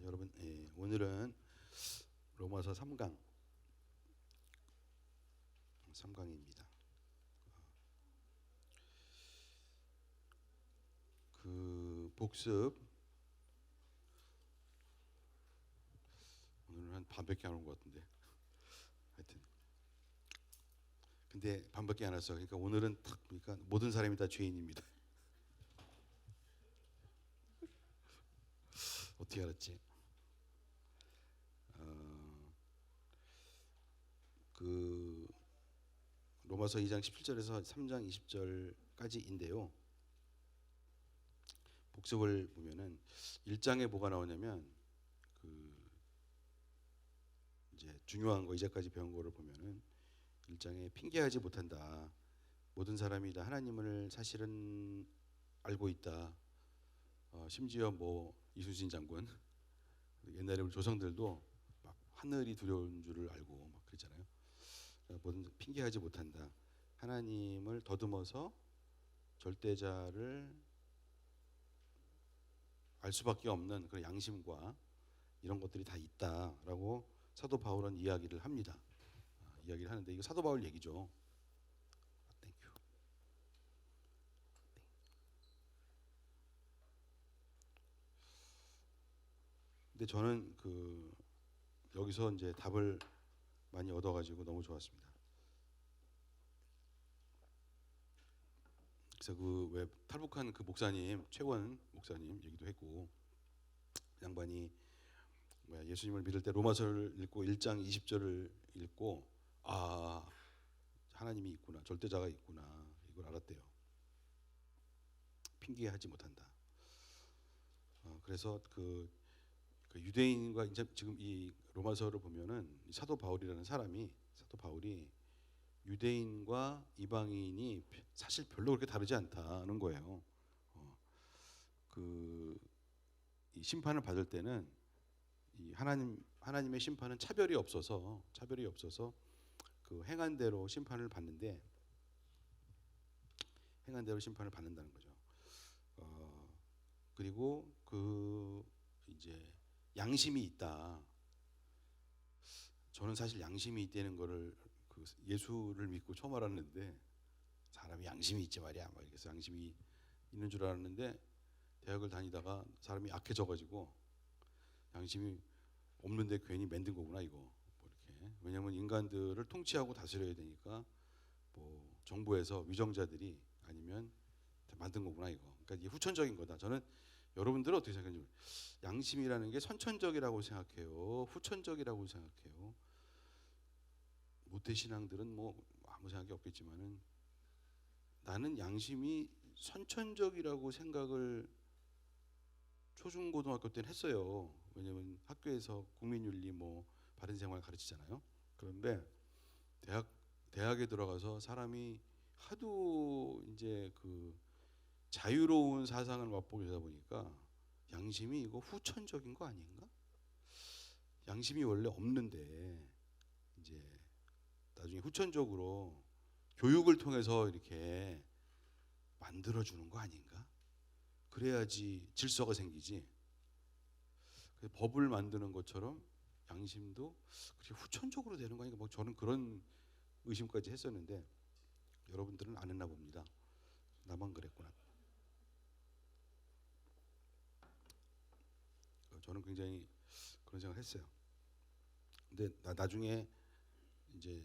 여러분, 오늘은 로마서 3강입니다. 그 복습 오늘은 한 반밖에 안 온 것 같은데, 하여튼 근데 반밖에 안 왔어. 그러니까 오늘은 딱 보니까 모든 사람이 다 죄인입니다. 어떻게 알았지? 그 로마서 2장 17절에서 3장 20절까지인데요. 복습을 보면은 1장에 뭐가 나오냐면 그 이제 중요한 거 이제까지 배운 거를 보면은 1장에 핑계하지 못한다. 모든 사람이 다 하나님을 사실은 알고 있다. 심지어 뭐 이순신 장군 옛날에 우리 조상들도 막 하늘이 두려운 줄을 알고 막 그랬잖아요. 모든 핑계하지 못한다. 하나님을 더듬어서 절대자를 알 수밖에 없는 그런 양심과 이런 것들이 다 있다라고 사도 바울은 이야기를 합니다. 이야기를 하는데 이거 사도 바울 얘기죠. 땡큐. 근데 저는 여기서 이제 답을 많이 얻어가지고 너무 좋았습니다. 그래서 그 왜 탈북한 그 목사님 최원 목사님 얘기도 했고, 양반이 예수님을 믿을 때 로마서를 읽고 1장 20절을 읽고 하나님이 있구나, 절대자가 있구나, 이걸 알았대요. 핑계하지 못한다. 그래서 그 유대인과 이제 지금 이 로마서를 보면은 사도 바울이라는 사람이, 사도 바울이 유대인과 이방인이 사실 별로 그렇게 다르지 않다는 거예요. 이 심판을 받을 때는 이 하나님의 심판은 차별이 없어서 그 행한 대로 심판을 받는데, 행한 대로 심판을 받는다는 거죠. 그리고 이제 양심이 있다. 저는 사실 양심이 있다는 거를 예수를 믿고 처음 알았는데, 사람이 양심이 있지 말이야. 그래서 양심이 있는 줄 알았는데 대학을 다니다가 사람이 악해져가지고 양심이 없는데 괜히 만든 거구나 이거. 뭐 이렇게. 왜냐하면 인간들을 통치하고 다스려야 되니까 뭐 정부에서 위정자들이 아니면 만든 거구나 이거. 그러니까 이게 후천적인 거다. 저는 여러분들은 어떻게 생각하는지, 양심이라는 게 선천적이라고 생각해요, 후천적이라고 생각해요? 모태신앙들은 뭐 아무 생각이 없겠지만은 나는 양심이 선천적이라고 생각을 초중고등학교 때는 했어요. 왜냐면 학교에서 국민윤리 뭐 바른생활 가르치잖아요. 그런데 대학에 들어가서 사람이 하도 이제 자유로운 사상을 맛보게 되다 보니까 양심이 이거 후천적인 거 아닌가? 양심이 원래 없는데 이제 나중에 후천적으로 교육을 통해서 이렇게 만들어주는 거 아닌가? 그래야지 질서가 생기지. 법을 만드는 것처럼 양심도 그렇게 후천적으로 되는 거 아닌가? 뭐 저는 그런 의심까지 했었는데 여러분들은 안 했나 봅니다. 나만 그랬구나. 저는 굉장히 그런 생각을 했어요. 근데 나중에 이제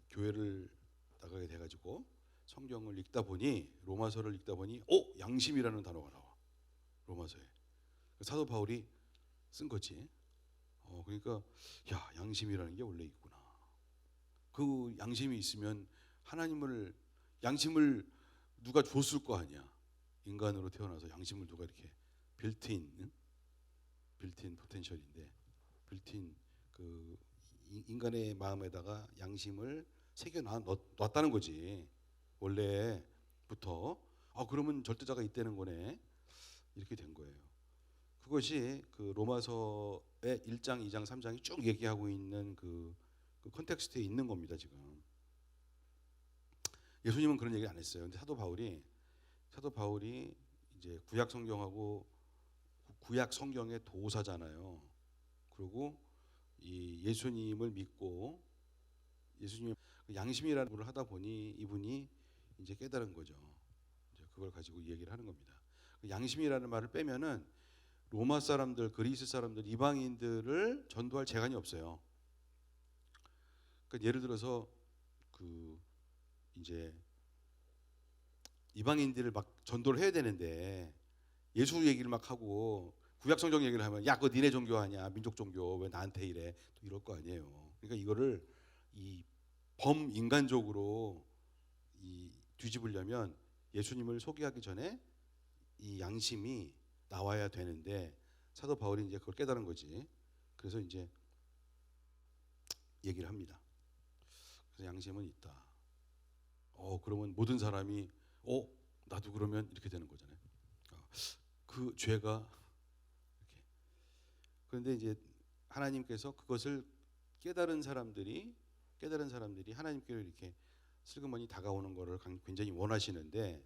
교회를 나가게 돼가지고 성경을 읽다 보니, 로마서를 읽다 보니 양심이라는 단어가 나와, 로마서에. 사도 바울이 쓴 거지. 그러니까 야, 양심이라는 게 원래 있구나. 그 양심이 있으면 양심을 누가 줬을 거 아니야. 인간으로 태어나서 양심을 누가 이렇게 빌트인 포텐셜인데, 빌트인 인간의 마음에다가 양심을 새겨 놨다는 거지. 원래부터. 그러면 절대자가 있다는 거네. 이렇게 된 거예요. 그것이 로마서의 1장, 2장, 3장이 쭉 얘기하고 있는 그 컨텍스트에 있는 겁니다, 지금. 예수님은 그런 얘기 안 했어요. 근데 사도 바울이 이제 구약 성경하고 구약 성경의 도사잖아요. 그리고 이 예수님을 믿고 예수님 양심이라는 걸 하다 보니 이분이 이제 깨달은 거죠. 이제 그걸 가지고 얘기를 하는 겁니다. 양심이라는 말을 빼면은 로마 사람들, 그리스 사람들, 이방인들을 전도할 재간이 없어요. 그러니까 예를 들어서 그 이제 이방인들을 막 전도를 해야 되는데 예수 얘기를 막 하고 구약 성경 얘기를 하면 야, 그거 니네 종교 아니야? 민족 종교 왜 나한테 이래? 또 이럴 거 아니에요. 그러니까 이거를 이 범인간적으로 이 뒤집으려면 예수님을 소개하기 전에 이 양심이 나와야 되는데 사도 바울이 이제 그걸 깨달은 거지. 그래서 이제 얘기를 합니다. 그래서 양심은 있다. 그러면 모든 사람이 나도 그러면 이렇게 되는 거잖아요. 그 죄가 이렇게. 그런데 이제 하나님께서 그것을 깨달은 사람들이 하나님께로 이렇게 슬그머니 다가오는 거를 굉장히 원하시는데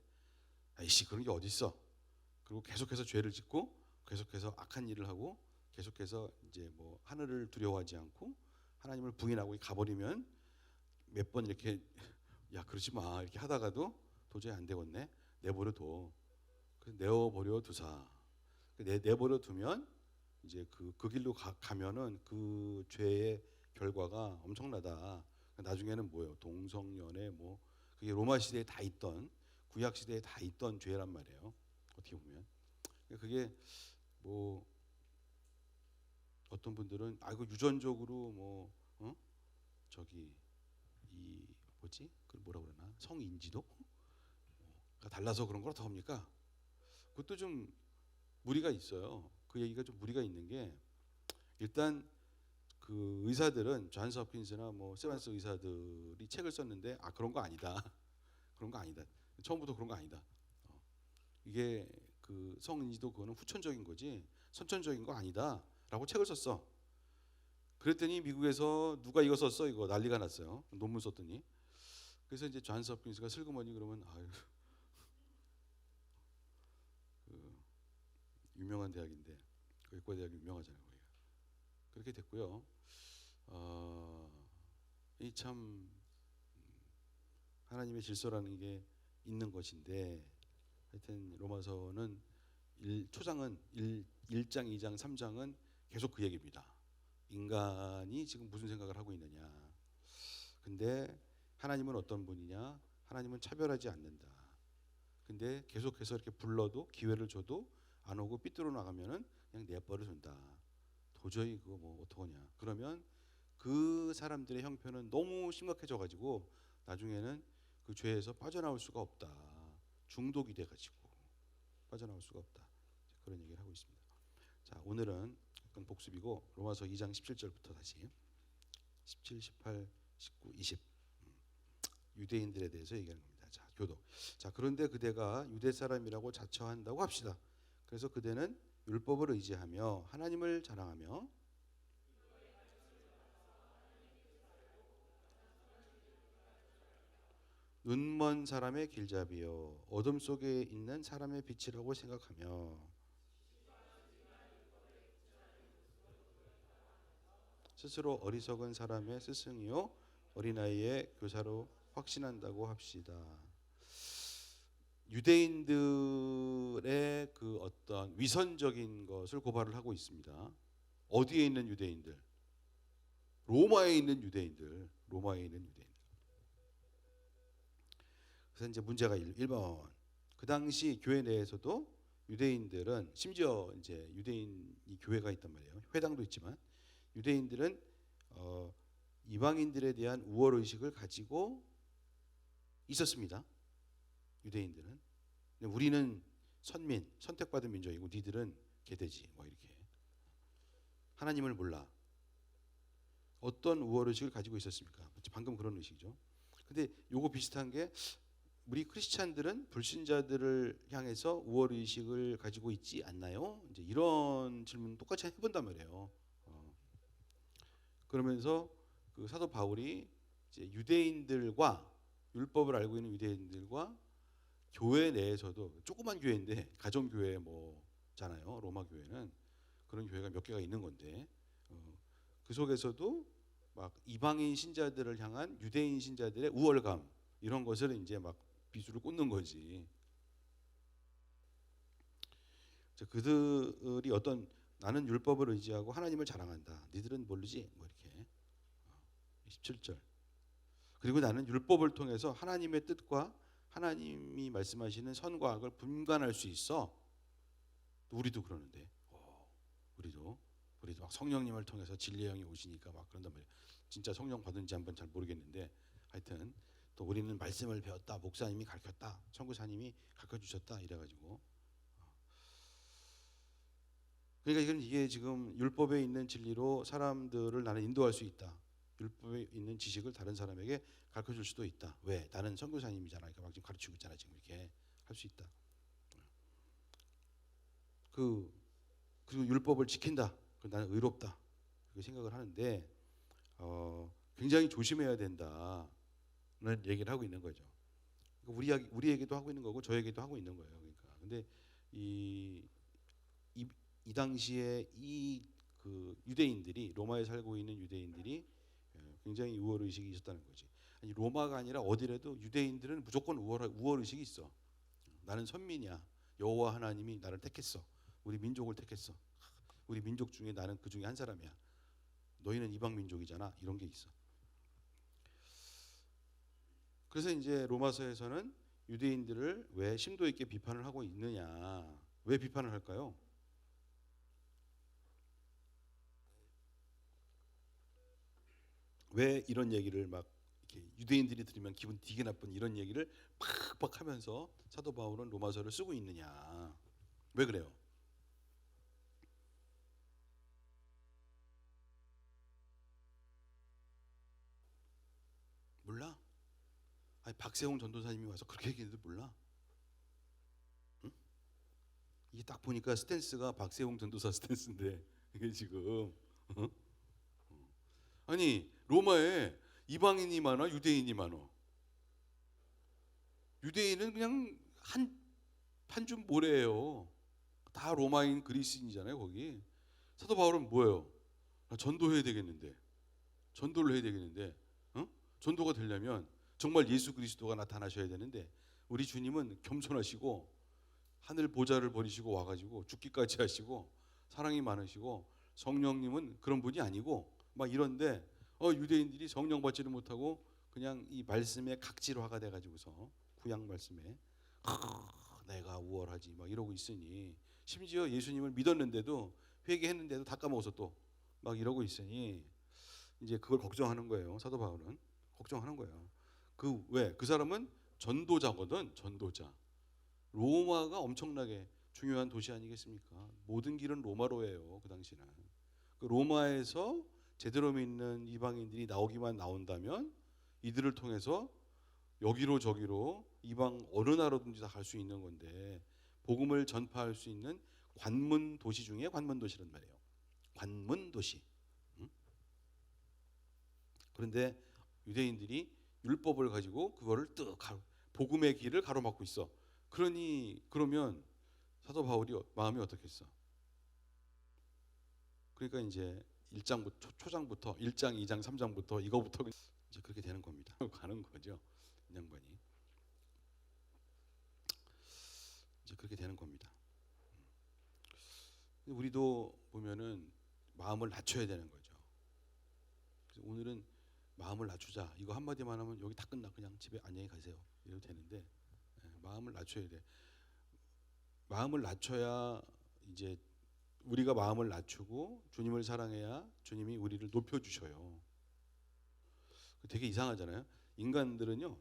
아이씨 그런 게 어디 있어? 그리고 계속해서 죄를 짓고 계속해서 악한 일을 하고 계속해서 이제 뭐 하늘을 두려워하지 않고 하나님을 부인하고 가버리면 몇 번 이렇게 야 그러지 마 이렇게 하다가도 도저히 안 되겠네 내버려 둬. 그래서 내버려 두사. 내버려 두면 이제 그 길로 가면은 그 죄의 결과가 엄청나다. 나중에는 뭐예요? 동성연애 뭐 그게 로마 시대에 다 있던 구약 시대에 다 있던 죄란 말이에요. 어떻게 보면 그게 뭐 어떤 분들은 이거 유전적으로 뭐 저기 이 뭐지? 그 뭐라 그러나 성인지도가 달라서 그런 걸 어떡합니까? 그것도 좀 무리가 있어요. 그 얘기가 좀 무리가 있는 게 일단 그 의사들은 존스 홉킨스나 뭐 세반스 의사들이 책을 썼는데 그런 거 아니다. 그런 거 아니다. 처음부터 그런 거 아니다. 이게 그 성인지도 그거는 후천적인 거지 선천적인 거 아니다라고 책을 썼어. 그랬더니 미국에서 누가 이거 썼어? 이거 난리가 났어요. 논문 썼더니. 그래서 이제 존스 홉킨스가 슬그머니 그러면 그 유명한 대학인데 의과 대학이 유명하잖아요. 거기가. 그렇게 됐고요. 이 참 하나님의 질서라는 게 있는 것인데 하여튼 로마서는 초장은 1장, 2장, 3장은 계속 그 얘기입니다. 인간이 지금 무슨 생각을 하고 있느냐. 근데 하나님은 어떤 분이냐? 하나님은 차별하지 않는다. 근데 계속해서 이렇게 불러도 기회를 줘도 안 오고 삐뚤어 나가면은 그냥 내버려 둔다. 도저히 그거 뭐 어떡하냐. 그러면 그 사람들의 형편은 너무 심각해져 가지고 나중에는 그 죄에서 빠져나올 수가 없다. 중독이 돼 가지고 빠져나올 수가 없다. 그런 얘기를 하고 있습니다. 자, 오늘은 약간 복습이고 로마서 2장 17절부터 다시 17, 18, 19, 20 유대인들에 대해서 얘기하는 겁니다. 자, 교독. 자, 그런데 그대가 유대 사람이라고 자처한다고 합시다. 그래서 그대는 율법을 의지하며 하나님을 자랑하며 눈먼 사람의 길잡이요 어둠 속에 있는 사람의 빛이라고 생각하며 스스로 어리석은 사람의 스승이요 어린아이의 교사로 확신한다고 합시다. 유대인들의 그 어떤 위선적인 것을 고발을 하고 있습니다. 어디에 있는 유대인들? 로마에 있는 유대인들. 그래서 이제 문제가 1번. 그 당시 교회 내에서도 유대인들은 심지어 이제 유대인이 교회가 있단 말이에요. 회당도 있지만 유대인들은 이방인들에 대한 우월 의식을 가지고 있었습니다. 유대인들은. 근데 우리는 선민, 선택받은 민족이고 니들은 개돼지 뭐 이렇게. 하나님을 몰라. 어떤 우월 의식을 가지고 있었습니까? 방금 그런 의식이죠. 근데 요거 비슷한 게 우리 크리스찬들은 불신자들을 향해서 우월 의식을 가지고 있지 않나요? 이제 이런 질문 똑같이 해본단 말이에요. 그러면서 그 사도 바울이 이제 유대인들과 율법을 알고 있는 유대인들과 교회 내에서도 조그만 교회인데 가정교회 뭐 교회잖아요. 로마 교회는 그런 교회가 몇 개가 있는 건데 그 속에서도 막 이방인 신자들을 향한 유대인 신자들의 우월감 이런 것을 이제 막 비수를 꽂는 거지. 그들이 어떤 나는 율법을 의지하고 하나님을 자랑한다. 니들은 모르지? 뭐 이렇게 17절. 그리고 나는 율법을 통해서 하나님의 뜻과 하나님이 말씀하시는 선과 악을 분간할 수 있어. 우리도 그러는데, 우리도 막 성령님을 통해서 진리의 영이 오시니까 막 그런단 말이에요. 진짜 성령 받은지 한번 잘 모르겠는데, 하여튼 또 우리는 말씀을 배웠다, 목사님이 가르쳤다, 선교사님이 가르쳐 주셨다 이래가지고. 그러니까 이게 지금 율법에 있는 진리로 사람들을 나는 인도할 수 있다. 율법에 있는 지식을 다른 사람에게 가르쳐 줄 수도 있다. 왜? 나는 선교사님이잖아. 그러니까 막 지금 가르치고 있잖아. 지금 이렇게 할 수 있다. 그리고 율법을 지킨다. 나는 의롭다. 그렇게 생각을 하는데 굉장히 조심해야 된다는 얘기를 하고 있는 거죠. 우리에게도 하고 있는 거고 저에게도 하고 있는 거예요. 그러니까 근데 이 당시에 그 유대인들이 로마에 살고 있는 유대인들이 굉장히 우월 의식이 있었다는 거지. 아니 로마가 아니라 어디라도 유대인들은 무조건 우월 의식이 있어. 나는 선민이야. 여호와 하나님이 나를 택했어. 우리 민족을 택했어. 우리 민족 중에 나는 그 중에 한 사람이야. 너희는 이방 민족이잖아. 이런 게 있어. 그래서 이제 로마서에서는 유대인들을 왜 심도 있게 비판을 하고 있느냐. 왜 비판을 할까요? 왜 이런 얘기를 막 이렇게 유대인들이 들으면 기분 되게 나쁜 이런 얘기를 팍팍 하면서 사도 바울은 로마서를 쓰고 있느냐. 왜 그래요? 몰라? 아니 박세홍 전도사님이 와서 그렇게 얘기했는데 몰라? 응? 이게 딱 보니까 스탠스가 박세홍 전도사 스탠스인데 이게 지금 아니 로마에 이방인이 많아 유대인이 많아. 유대인은 그냥 한 줌 모래예요. 다 로마인 그리스인이잖아요 거기. 사도 바울은 뭐예요? 전도해야 되겠는데 전도를 해야 되겠는데 전도가 되려면 정말 예수 그리스도가 나타나셔야 되는데 우리 주님은 겸손하시고 하늘 보좌를 버리시고 와가지고 죽기까지 하시고 사랑이 많으시고 성령님은 그런 분이 아니고 막 이런데 유대인들이 성령 받지를 못하고 그냥 이 말씀에 각질화가 돼가지고서 구약 말씀에 내가 우월하지 막 이러고 있으니 심지어 예수님을 믿었는데도 회개했는데도 다 까먹어서 또 막 이러고 있으니 이제 그걸 걱정하는 거예요. 사도 바울은 걱정하는 거예요. 그 사람은 전도자거든. 전도자. 로마가 엄청나게 중요한 도시 아니겠습니까? 모든 길은 로마로예요. 그 당시는. 그 로마에서 제대로 믿는 이방인들이 나온다면 이들을 통해서 여기로 저기로 이방 어느 나라든지 다 갈 수 있는 건데 복음을 전파할 수 있는 관문 도시 중에 관문 도시란 말이에요. 관문 도시. 그런데 유대인들이 율법을 가지고 그거를 복음의 길을 가로막고 있어. 그러면 사도 바울이 마음이 어떻겠어? 그러니까 이제 1장부터 초장부터 1장, 2장, 3장부터 이거부터 이제 그렇게 되는 겁니다. 가는 거죠. 이 양반이. 이제 그렇게 되는 겁니다. 우리도 보면은 마음을 낮춰야 되는 거죠. 그래서 오늘은 마음을 낮추자. 이거 한마디만 하면 여기 다 끝나. 그냥 집에 안녕히 가세요. 이래도 되는데 마음을 낮춰야 돼. 마음을 낮춰야 이제 우리가 마음을 낮추고 주님을 사랑해야 주님이 우리를 높여주셔요. 되게 이상하잖아요. 인간들은요.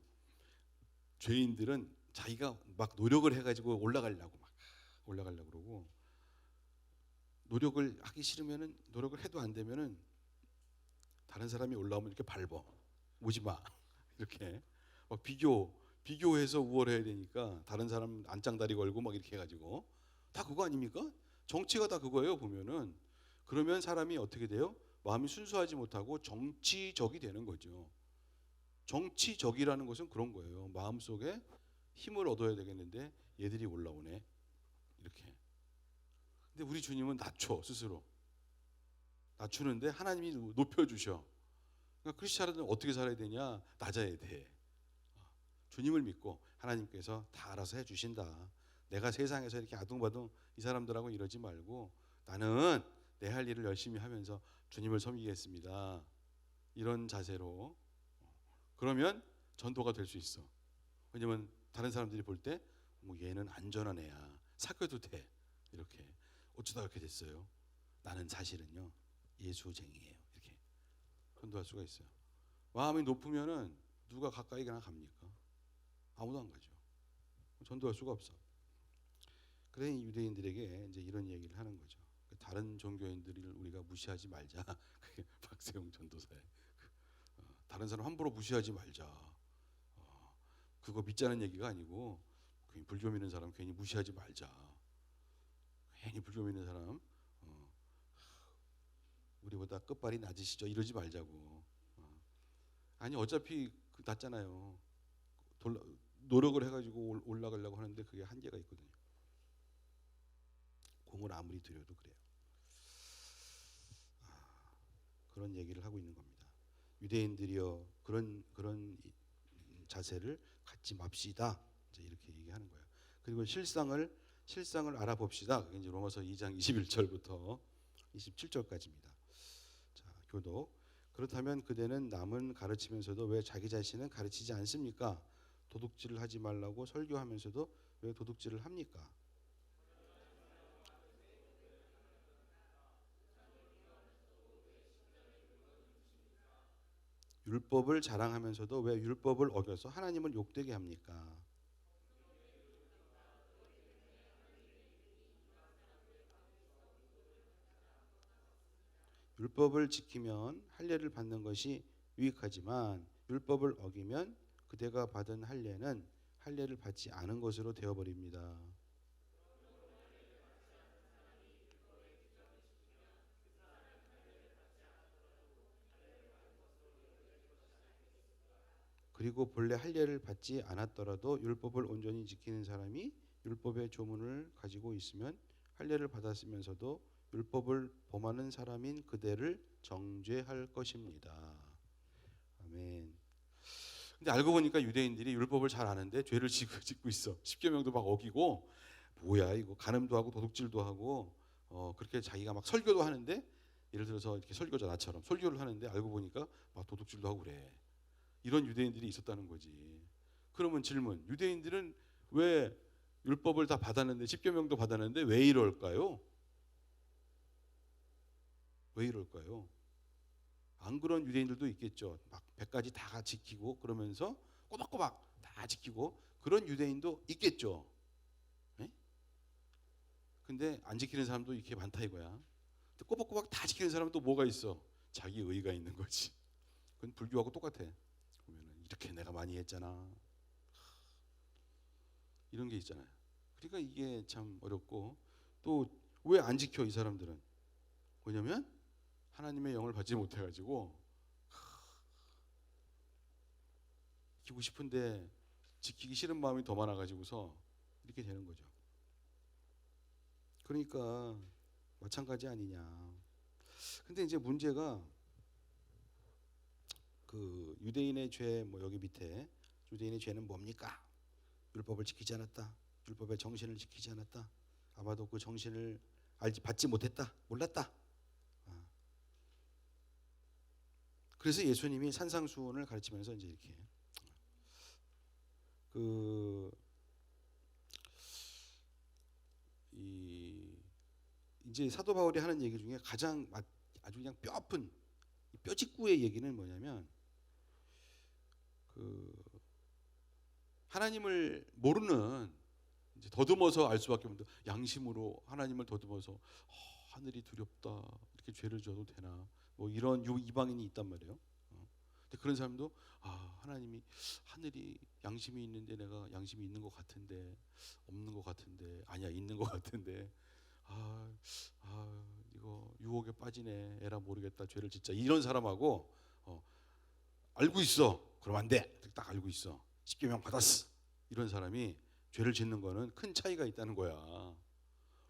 죄인들은 자기가 막 노력을 해가지고 올라가려고 그러고 노력을 하기 싫으면은 노력을 해도 안 되면은 다른 사람이 올라오면 이렇게 밟어. 오지 마. 이렇게 막 비교해서 우월해야 되니까 다른 사람 안짱다리 걸고 막 이렇게 해가지고 다 그거 아닙니까? 정치가 다 그거예요 보면은. 그러면 사람이 어떻게 돼요? 마음이 순수하지 못하고 정치적이 되는 거죠. 정치적이라는 것은 그런 거예요. 마음속에 힘을 얻어야 되겠는데 얘들이 올라오네. 이렇게. 근데 우리 주님은 낮춰 스스로. 낮추는데 하나님이 높여주셔. 그러니까 크리스찬은 어떻게 살아야 되냐? 낮아야 돼. 주님을 믿고 하나님께서 다 알아서 해주신다. 내가 세상에서 이렇게 아둥바둥 이 사람들하고 이러지 말고 나는 내 할 일을 열심히 하면서 주님을 섬기겠습니다. 이런 자세로 그러면 전도가 될 수 있어. 왜냐면 다른 사람들이 볼 때 뭐 얘는 안전한 애야. 사귀어도 돼. 이렇게 어쩌다 그렇게 됐어요. 나는 사실은요 예수쟁이에요. 이렇게 전도할 수가 있어요. 마음이 높으면은 누가 가까이 그냥 갑니까? 아무도 안 가죠. 전도할 수가 없어. 그래서 유대인들에게 이제 이런 얘기를 하는 거죠. 다른 종교인들을 우리가 무시하지 말자. 그게 박세웅 전도사의 다른 사람 함부로 무시하지 말자. 그거 믿자는 얘기가 아니고 괜히 불교 믿는 사람 괜히 무시하지 말자. 괜히 불교 믿는 사람 우리보다 끝발이 낮으시죠. 이러지 말자고. 아니 어차피 낮잖아요. 노력을 해가지고 올라가려고 하는데 그게 한계가 있거든요. 공을 아무리 들여도 그래요. 그런 얘기를 하고 있는 겁니다. 유대인들이여 그런 자세를 갖지 맙시다. 이제 이렇게 얘기하는 거예요. 그리고 실상을 알아봅시다. 그게 이제 로마서 2장 21절부터 27절까지입니다. 자, 교독. 그렇다면 그대는 남은 가르치면서도 왜 자기 자신은 가르치지 않습니까? 도둑질을 하지 말라고 설교하면서도 왜 도둑질을 합니까? 율법을 자랑하면서도 왜 율법을 어겨서 하나님을 욕되게 합니까? 율법을 지키면 할례를 받는 것이 유익하지만 율법을 어기면 그대가 받은 할례는 할례를 받지 않은 것으로 되어버립니다. 그리고 본래 할례를 받지 않았더라도 율법을 온전히 지키는 사람이 율법의 조문을 가지고 있으면 할례를 받았으면서도 율법을 범하는 사람인 그대를 정죄할 것입니다. 아멘. 근데 알고 보니까 유대인들이 율법을 잘 아는데 죄를 짓고 있어. 십계명도 막 어기고 뭐야 이거 간음도 하고 도둑질도 하고 그렇게 자기가 막 설교도 하는데 예를 들어서 이렇게 설교자 나처럼 설교를 하는데 알고 보니까 막 도둑질도 하고 그래. 이런 유대인들이 있었다는 거지. 그러면 질문, 유대인들은 왜 율법을 다 받았는데 십계명도 받았는데 왜 이럴까요? 왜 이럴까요? 안 그런 유대인들도 있겠죠. 막 100가지 다 지키고 그러면서 꼬박꼬박 다 지키고 그런 유대인도 있겠죠. 네? 근데 안 지키는 사람도 이렇게 많다 이거야. 꼬박꼬박 다 지키는 사람은 또 뭐가 있어? 자기 의가 있는 거지. 그건 불교하고 똑같아. 보면은 이렇게 내가 많이 했잖아. 이런 게 있잖아요. 그러니까 이게 참 어렵고 또 왜 안 지켜 이 사람들은? 뭐냐면 하나님의 영을 받지 못해가지고 지키고 싶은데 지키기 싫은 마음이 더 많아가지고서 이렇게 되는 거죠. 그러니까 마찬가지 아니냐. 근데 이제 문제가 그 유대인의 죄 뭐 여기 밑에 유대인의 죄는 뭡니까? 율법을 지키지 않았다. 율법의 정신을 지키지 않았다. 아마도 그 정신을 받지 못했다. 몰랐다. 그래서 예수님이 산상수훈을 가르치면서 이제 이렇게 이제 사도 바울이 하는 얘기 중에 가장 아주 그냥 뼈 아픈 뼈짓구의 얘기는 뭐냐면 하나님을 모르는 이제 더듬어서 알 수밖에 없는데 양심으로 하나님을 더듬어서 하늘이 두렵다 이렇게 죄를 져도 되나 뭐 이런 이방인이 있단 말이에요. 근데 그런 사람도 하나님이 하늘이 양심이 있는데 내가 양심이 있는 것 같은데 없는 것 같은데 아니야 있는 것 같은데 이거 유혹에 빠지네 에라 모르겠다 죄를 짓자 이런 사람하고 알고 있어 그럼 안 돼 딱 알고 있어 십계명 받았어 이런 사람이 죄를 짓는 거는 큰 차이가 있다는 거야.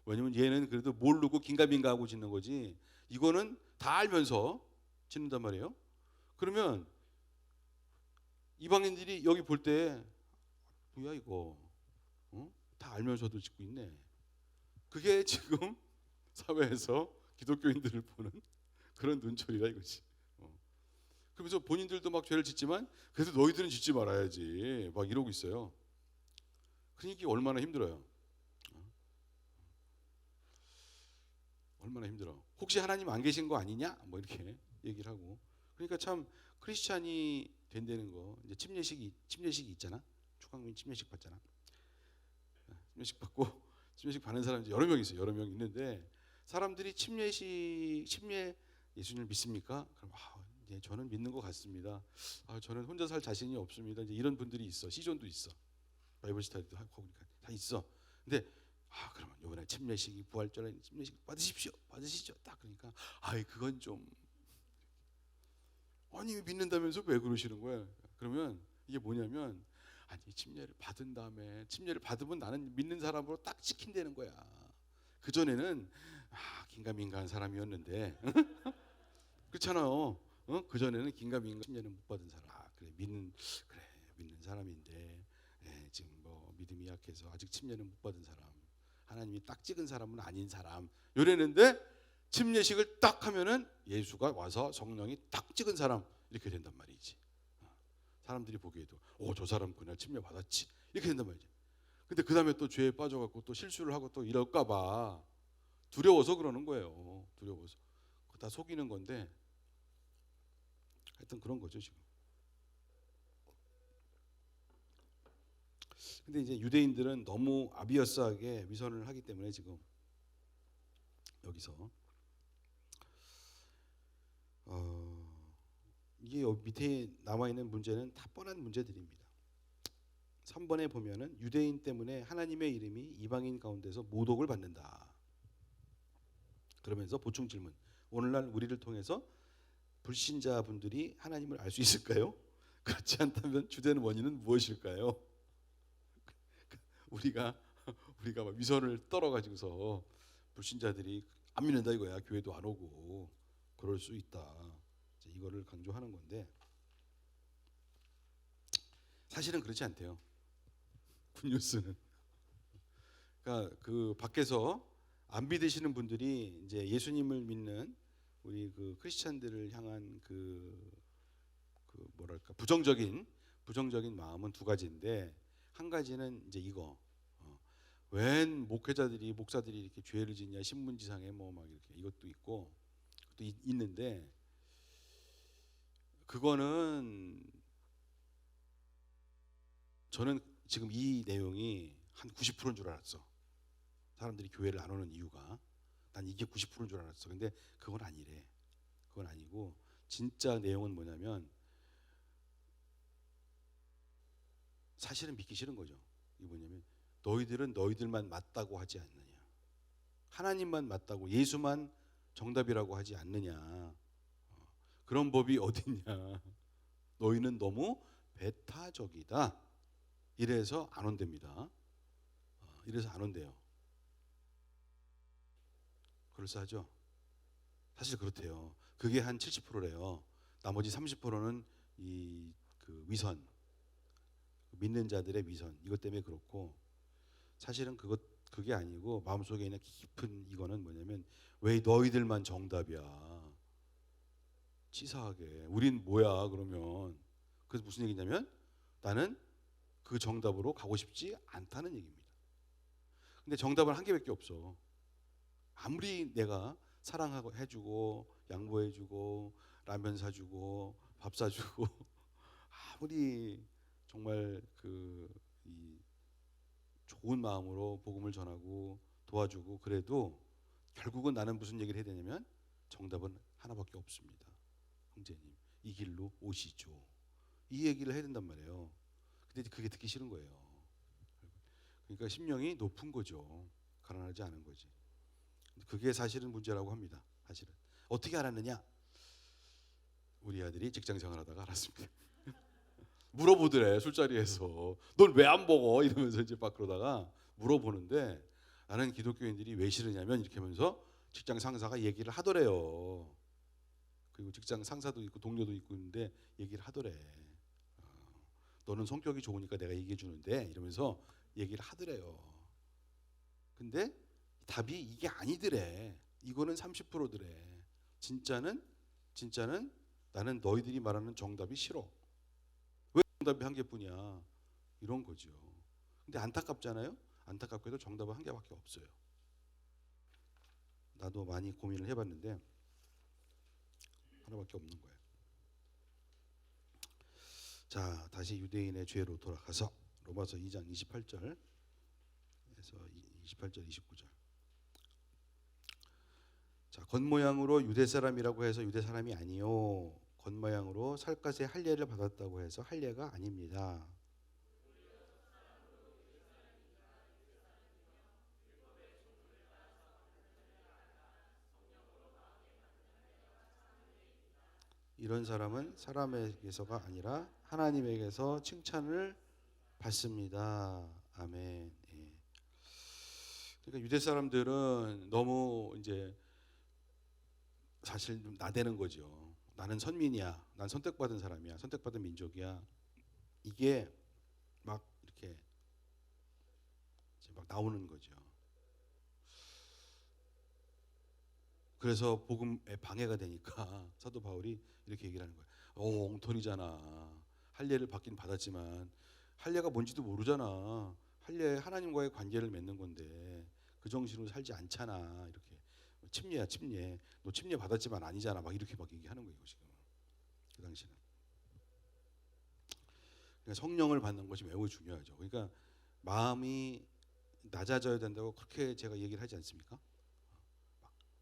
왜냐면 얘는 그래도 모르고 긴가민가하고 짓는 거지. 이거는 다 알면서 짓는단 말이에요. 그러면 이방인들이 여기 볼 때 뭐야 이거, 어? 다 알면서도 짓고 있네. 그게 지금 사회에서 기독교인들을 보는 그런 눈초리라 이거지. 그러면서 본인들도 막 죄를 짓지만 그래도 너희들은 짓지 말아야지 막 이러고 있어요. 그러니까 이게 얼마나 힘들어요. 얼마나 힘들어. 혹시 하나님 안 계신 거 아니냐? 뭐 이렇게 얘기를 하고. 그러니까 참 크리스찬이 된다는 거. 이제 침례식이 있잖아. 축강민 침례식 받잖아. 침례식 받고 침례식 받는 사람이 여러 명 있어요. 여러 명 있는데 사람들이 침례 예수님을 믿습니까? 그럼 이제 저는 믿는 것 같습니다. 저는 혼자 살 자신이 없습니다. 이제 이런 분들이 있어. 시존도 있어. 바이블 스타디도 하고 그러니까 다 있어. 근데 그러면 이번에 침례식이 부활절에 침례식 받으시죠. 딱 그러니까 그건 좀 아니 믿는다면서 왜 그러시는 거야? 그러면 이게 뭐냐면 침례를 받은 다음에 침례를 받으면 나는 믿는 사람으로 딱 찍힌다는 거야. 그 전에는 긴가민가한 사람이었는데 그렇잖아요. 그 전에는 긴가민가 침례는 못 받은 사람. 그래 믿는 사람인데 지금 뭐 믿음이 약해서 아직 침례는 못 받은 사람. 하나님이 딱 찍은 사람은 아닌 사람. 요랬는데 침례식을 딱 하면은 예수가 와서 성령이 딱 찍은 사람 이렇게 된단 말이지. 사람들이 보기에도 저 사람 그날 침례 받았지 이렇게 된단 말이지. 근데 그 다음에 또 죄에 빠져갖고 또 실수를 하고 또 이럴까봐 두려워서 그러는 거예요. 두려워서. 그거 다 속이는 건데 하여튼 그런 거죠 지금. 근데 이제 유대인들은 너무 아비어스하게 위선을 하기 때문에 지금 여기서 이게 밑에 남아있는 문제는 다 뻔한 문제들입니다. 3번에 보면은 유대인 때문에 하나님의 이름이 이방인 가운데서 모독을 받는다. 그러면서 보충 질문. 오늘날 우리를 통해서 불신자분들이 하나님을 알 수 있을까요? 그렇지 않다면 주된 원인은 무엇일까요? 우리가 막 위선을 떨어가지고서 불신자들이 안 믿는다 이거야. 교회도 안 오고 그럴 수 있다. 이거를 강조하는 건데 사실은 그렇지 않대요. 굿뉴스는. 그러니까 그 밖에서 안 믿으시는 분들이 이제 예수님을 믿는 우리 그 크리스찬들을 향한 그 뭐랄까 부정적인 마음은 두 가지인데 한 가지는 이제 이거. 웬 목사들이 이렇게 죄를 짓냐 신문지상에 뭐 막 이렇게 이것도 있고 또 있는데 그거는 저는 지금 이 내용이 한 90%인 줄 알았어. 사람들이 교회를 안 오는 이유가 난 이게 90%인 줄 알았어. 근데 그건 아니래. 그건 아니고 진짜 내용은 뭐냐면 사실은 믿기 싫은 거죠. 이게 뭐냐면 너희들은 너희들만 맞다고 하지 않느냐. 하나님만 맞다고 예수만 정답이라고 하지 않느냐. 그런 법이 어딨냐. 너희는 너무 배타적이다. 이래서 안 온답니다. 이래서 안 온대요. 그럴싸하죠? 사실 그렇대요. 그게 한 70%래요. 나머지 30%는 그 위선, 믿는 자들의 위선 이것 때문에 그렇고 사실은 그게 아니고 마음속에 있는 깊은 이거는 뭐냐면 왜 너희들만 정답이야. 치사하게. 우린 뭐야 그러면. 그래서 무슨 얘기냐면 나는 그 정답으로 가고 싶지 않다는 얘기입니다. 근데 정답은 한 개밖에 없어. 아무리 내가 사랑하고 해주고 양보해주고 라면 사주고 밥 사주고 아무리 정말 이 좋은 마음으로 복음을 전하고 도와주고 그래도 결국은 나는 무슨 얘기를 해야 되냐면 정답은 하나밖에 없습니다. 형제님 이 길로 오시죠. 이 얘기를 해야 된단 말이에요. 근데 그게 듣기 싫은 거예요. 그러니까 심령이 높은 거죠. 가난하지 않은 거지. 그게 사실은 문제라고 합니다. 사실은 어떻게 알았느냐? 우리 아들이 직장생활 하다가 알았습니다. 물어보더래 술자리에서 넌 왜 안 먹어? 이러면서 이제 막 그러다가 물어보는데 나는 기독교인들이 왜 싫으냐면 이렇게 하면서 직장 상사가 얘기를 하더래요. 그리고 직장 상사도 있고 동료도 있고 있는데 얘기를 하더래. 너는 성격이 좋으니까 내가 얘기해 주는데 이러면서 얘기를 하더래요. 근데 답이 이게 아니더래. 이거는 30%더래. 진짜는 나는 너희들이 말하는 정답이 싫어. 왜 정답이 한 개뿐이야? 이런 거죠. 근데 안타깝잖아요. 안타깝게도 정답은 한 개밖에 없어요. 나도 많이 고민을 해봤는데 하나밖에 없는 거예요. 자, 다시 유대인의 죄로 돌아가서 로마서 2장 28절에서 28절 29절. 자, 겉모양으로 유대 사람이라고 해서 유대 사람이 아니요. 겉모양으로 살갗의 할례를 받았다고 해서 할례가 아닙니다. 이런 사람은 사람에게서가 아니라 하나님에게서 칭찬을 받습니다. 아멘. 예. 그러니까 유대 사람들은 너무 이제 사실 좀 나대는 거죠. 나는 선민이야. 난 선택받은 사람이야. 선택받은 민족이야. 이게 막 이렇게 막 나오는 거죠. 그래서 복음에 방해가 되니까 사도 바울이 이렇게 얘기를 하는 거예요. 엉터리잖아. 할례를 받긴 받았지만 할례가 뭔지도 모르잖아. 할례 하나님과의 관계를 맺는 건데 그 정신으로 살지 않잖아. 이렇게 침례야 침례. 너 침례 받았지만 아니잖아. 막 이렇게 막 얘기하는 거예요 지금. 그 당시는. 그러니까 성령을 받는 것이 매우 중요하죠. 그러니까 마음이 낮아져야 된다고 그렇게 제가 얘기를 하지 않습니까?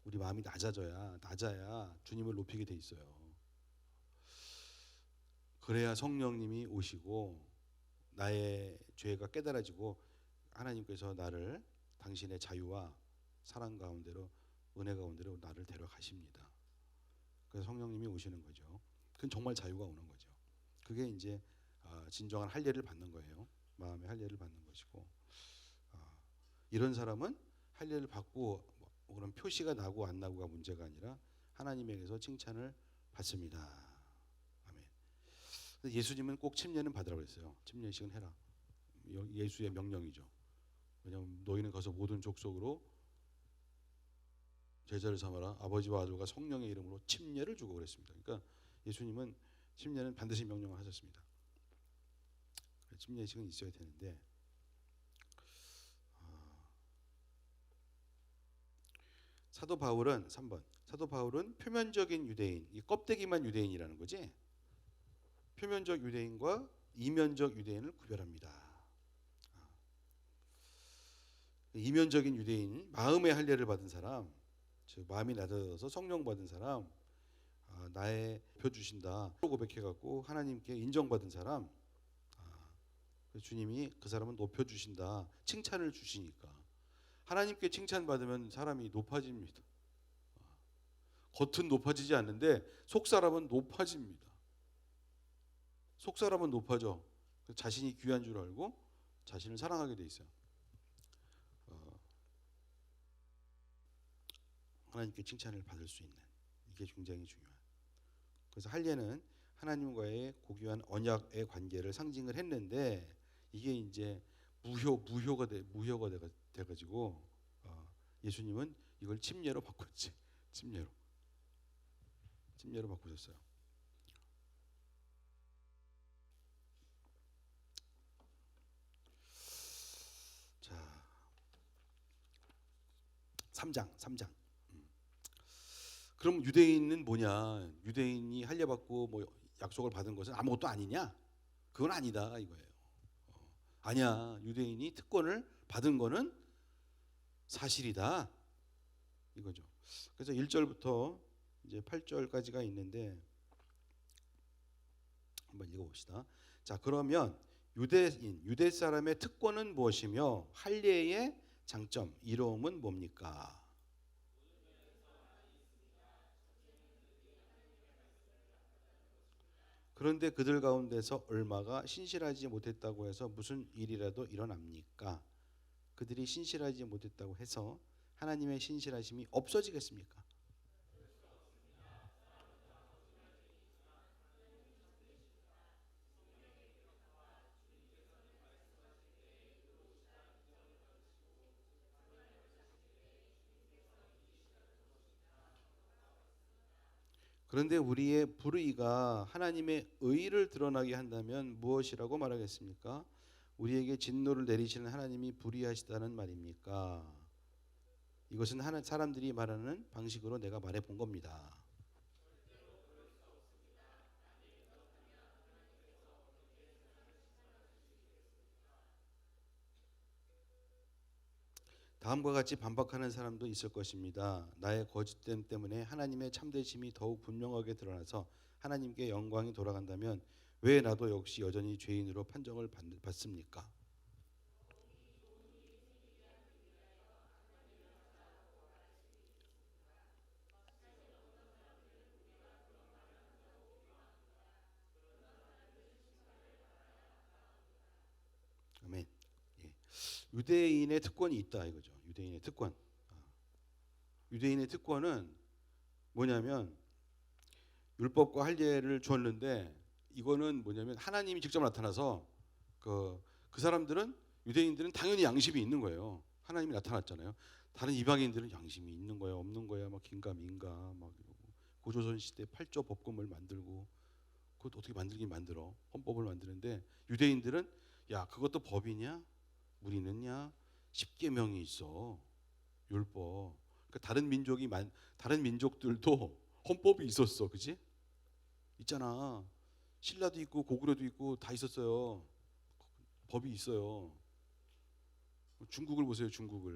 우리 마음이 낮아야 주님을 높이게 돼 있어요. 그래야 성령님이 오시고 나의 죄가 깨달아지고 하나님께서 나를 당신의 자유와 사랑 가운데로 은혜 가운데로 나를 데려가십니다. 그래서 성령님이 오시는 거죠. 그건 정말 자유가 오는 거죠. 그게 이제 진정한 할례를 받는 거예요. 마음의 할례를 받는 것이고 이런 사람은 할례를 받고 그런 표시가 나고 안 나고가 문제가 아니라 하나님에게서 칭찬을 받습니다. 아멘. 예수님은 꼭 침례는 받으라고 했어요. 침례식은 해라. 예수의 명령이죠. 왜냐하면 너희는 가서 모든 족속으로 제자를 삼아라. 아버지와 아들과 성령의 이름으로 침례를 주고 그랬습니다. 그러니까 예수님은 침례는 반드시 명령을 하셨습니다. 침례식은 있어야 되는데 사도 바울은 3번. 사도 바울은 표면적인 유대인, 이 껍데기만 유대인이라는 거지. 표면적 유대인과 이면적 유대인을 구별합니다. 이면적인 유대인, 마음의 할례를 받은 사람, 즉 마음이 낮아져서 성령 받은 사람, 나의 표 주신다 고백해갖고 하나님께 인정받은 사람, 주님이 그 사람은 높여 주신다, 칭찬을 주시니까. 하나님께 칭찬받으면 사람이 높아집니다. 겉은 높아지지 않는데 속 사람은 높아집니다. 속 사람은 높아져. 자신이 귀한 줄 알고 자신을 사랑하게 돼 있어요. 하나님께 칭찬을 받을 수 있는 이게 굉장히 중요해요. 그래서 할례는 하나님과의 고귀한 언약의 관계를 상징을 했는데 이게 이제 무효가 돼가지고 예수님은 이걸 침례로 바꿨지. 침례로 바꾸셨어요. 자, 3장. 그럼 유대인은 뭐냐? 유대인이 할례 받고 뭐 약속을 받은 것은 아무것도 아니냐? 그건 아니다 이거예요. 아니야. 유대인이 특권을 받은 거는 사실이다. 이거죠. 그래서 1절부터 이제 8절까지가 있는데 한번 읽어봅시다. 자, 그러면 유대 사람의 특권은 무엇이며 할례의 장점, 이로움은 뭡니까? 그런데 그들 가운데서 얼마가 신실하지 못했다고 해서 무슨 일이라도 일어납니까? 그들이 신실하지 못했다고 해서 하나님의 신실하심이 없어지겠습니까? 그런데 우리의 불의가 하나님의 의를 드러나게 한다면 무엇이라고 말하겠습니까? 우리에게 진노를 내리시는 하나님이 불의하시다는 말입니까? 이것은 사람들이 말하는 방식으로 내가 말해 본 겁니다. 다음과 같이 반박하는 사람도 있을 것입니다. 나의 거짓됨 때문에 하나님의 참되심이 더욱 분명하게 드러나서 하나님께 영광이 돌아간다면 왜 나도 역시 여전히 죄인으로 판정을 받습니까? 아멘. 예. 유대인의 특권이 있다 이거죠. 유대인의 특권. 유대인의 특권은 뭐냐면 율법과 할례를 주었는데 이거는 뭐냐면 하나님이 직접 나타나서 그 사람들은 유대인들은 당연히 양심이 있는 거예요. 하나님이 나타났잖아요. 다른 이방인들은 양심이 있는 거야 없는 거야 막 긴가민가 막 이러고 고조선 시대 8조 법금을 만들고 그것도 어떻게 만들긴 만들어 헌법을 만드는데 유대인들은 야 그것도 법이냐 무리는냐 십계명이 있어 율법. 그러니까 다른 민족들도 헌법이 있었어, 그지? 있잖아. 신라도 있고 고구려도 있고 다 있었어요. 법이 있어요. 중국을 보세요, 중국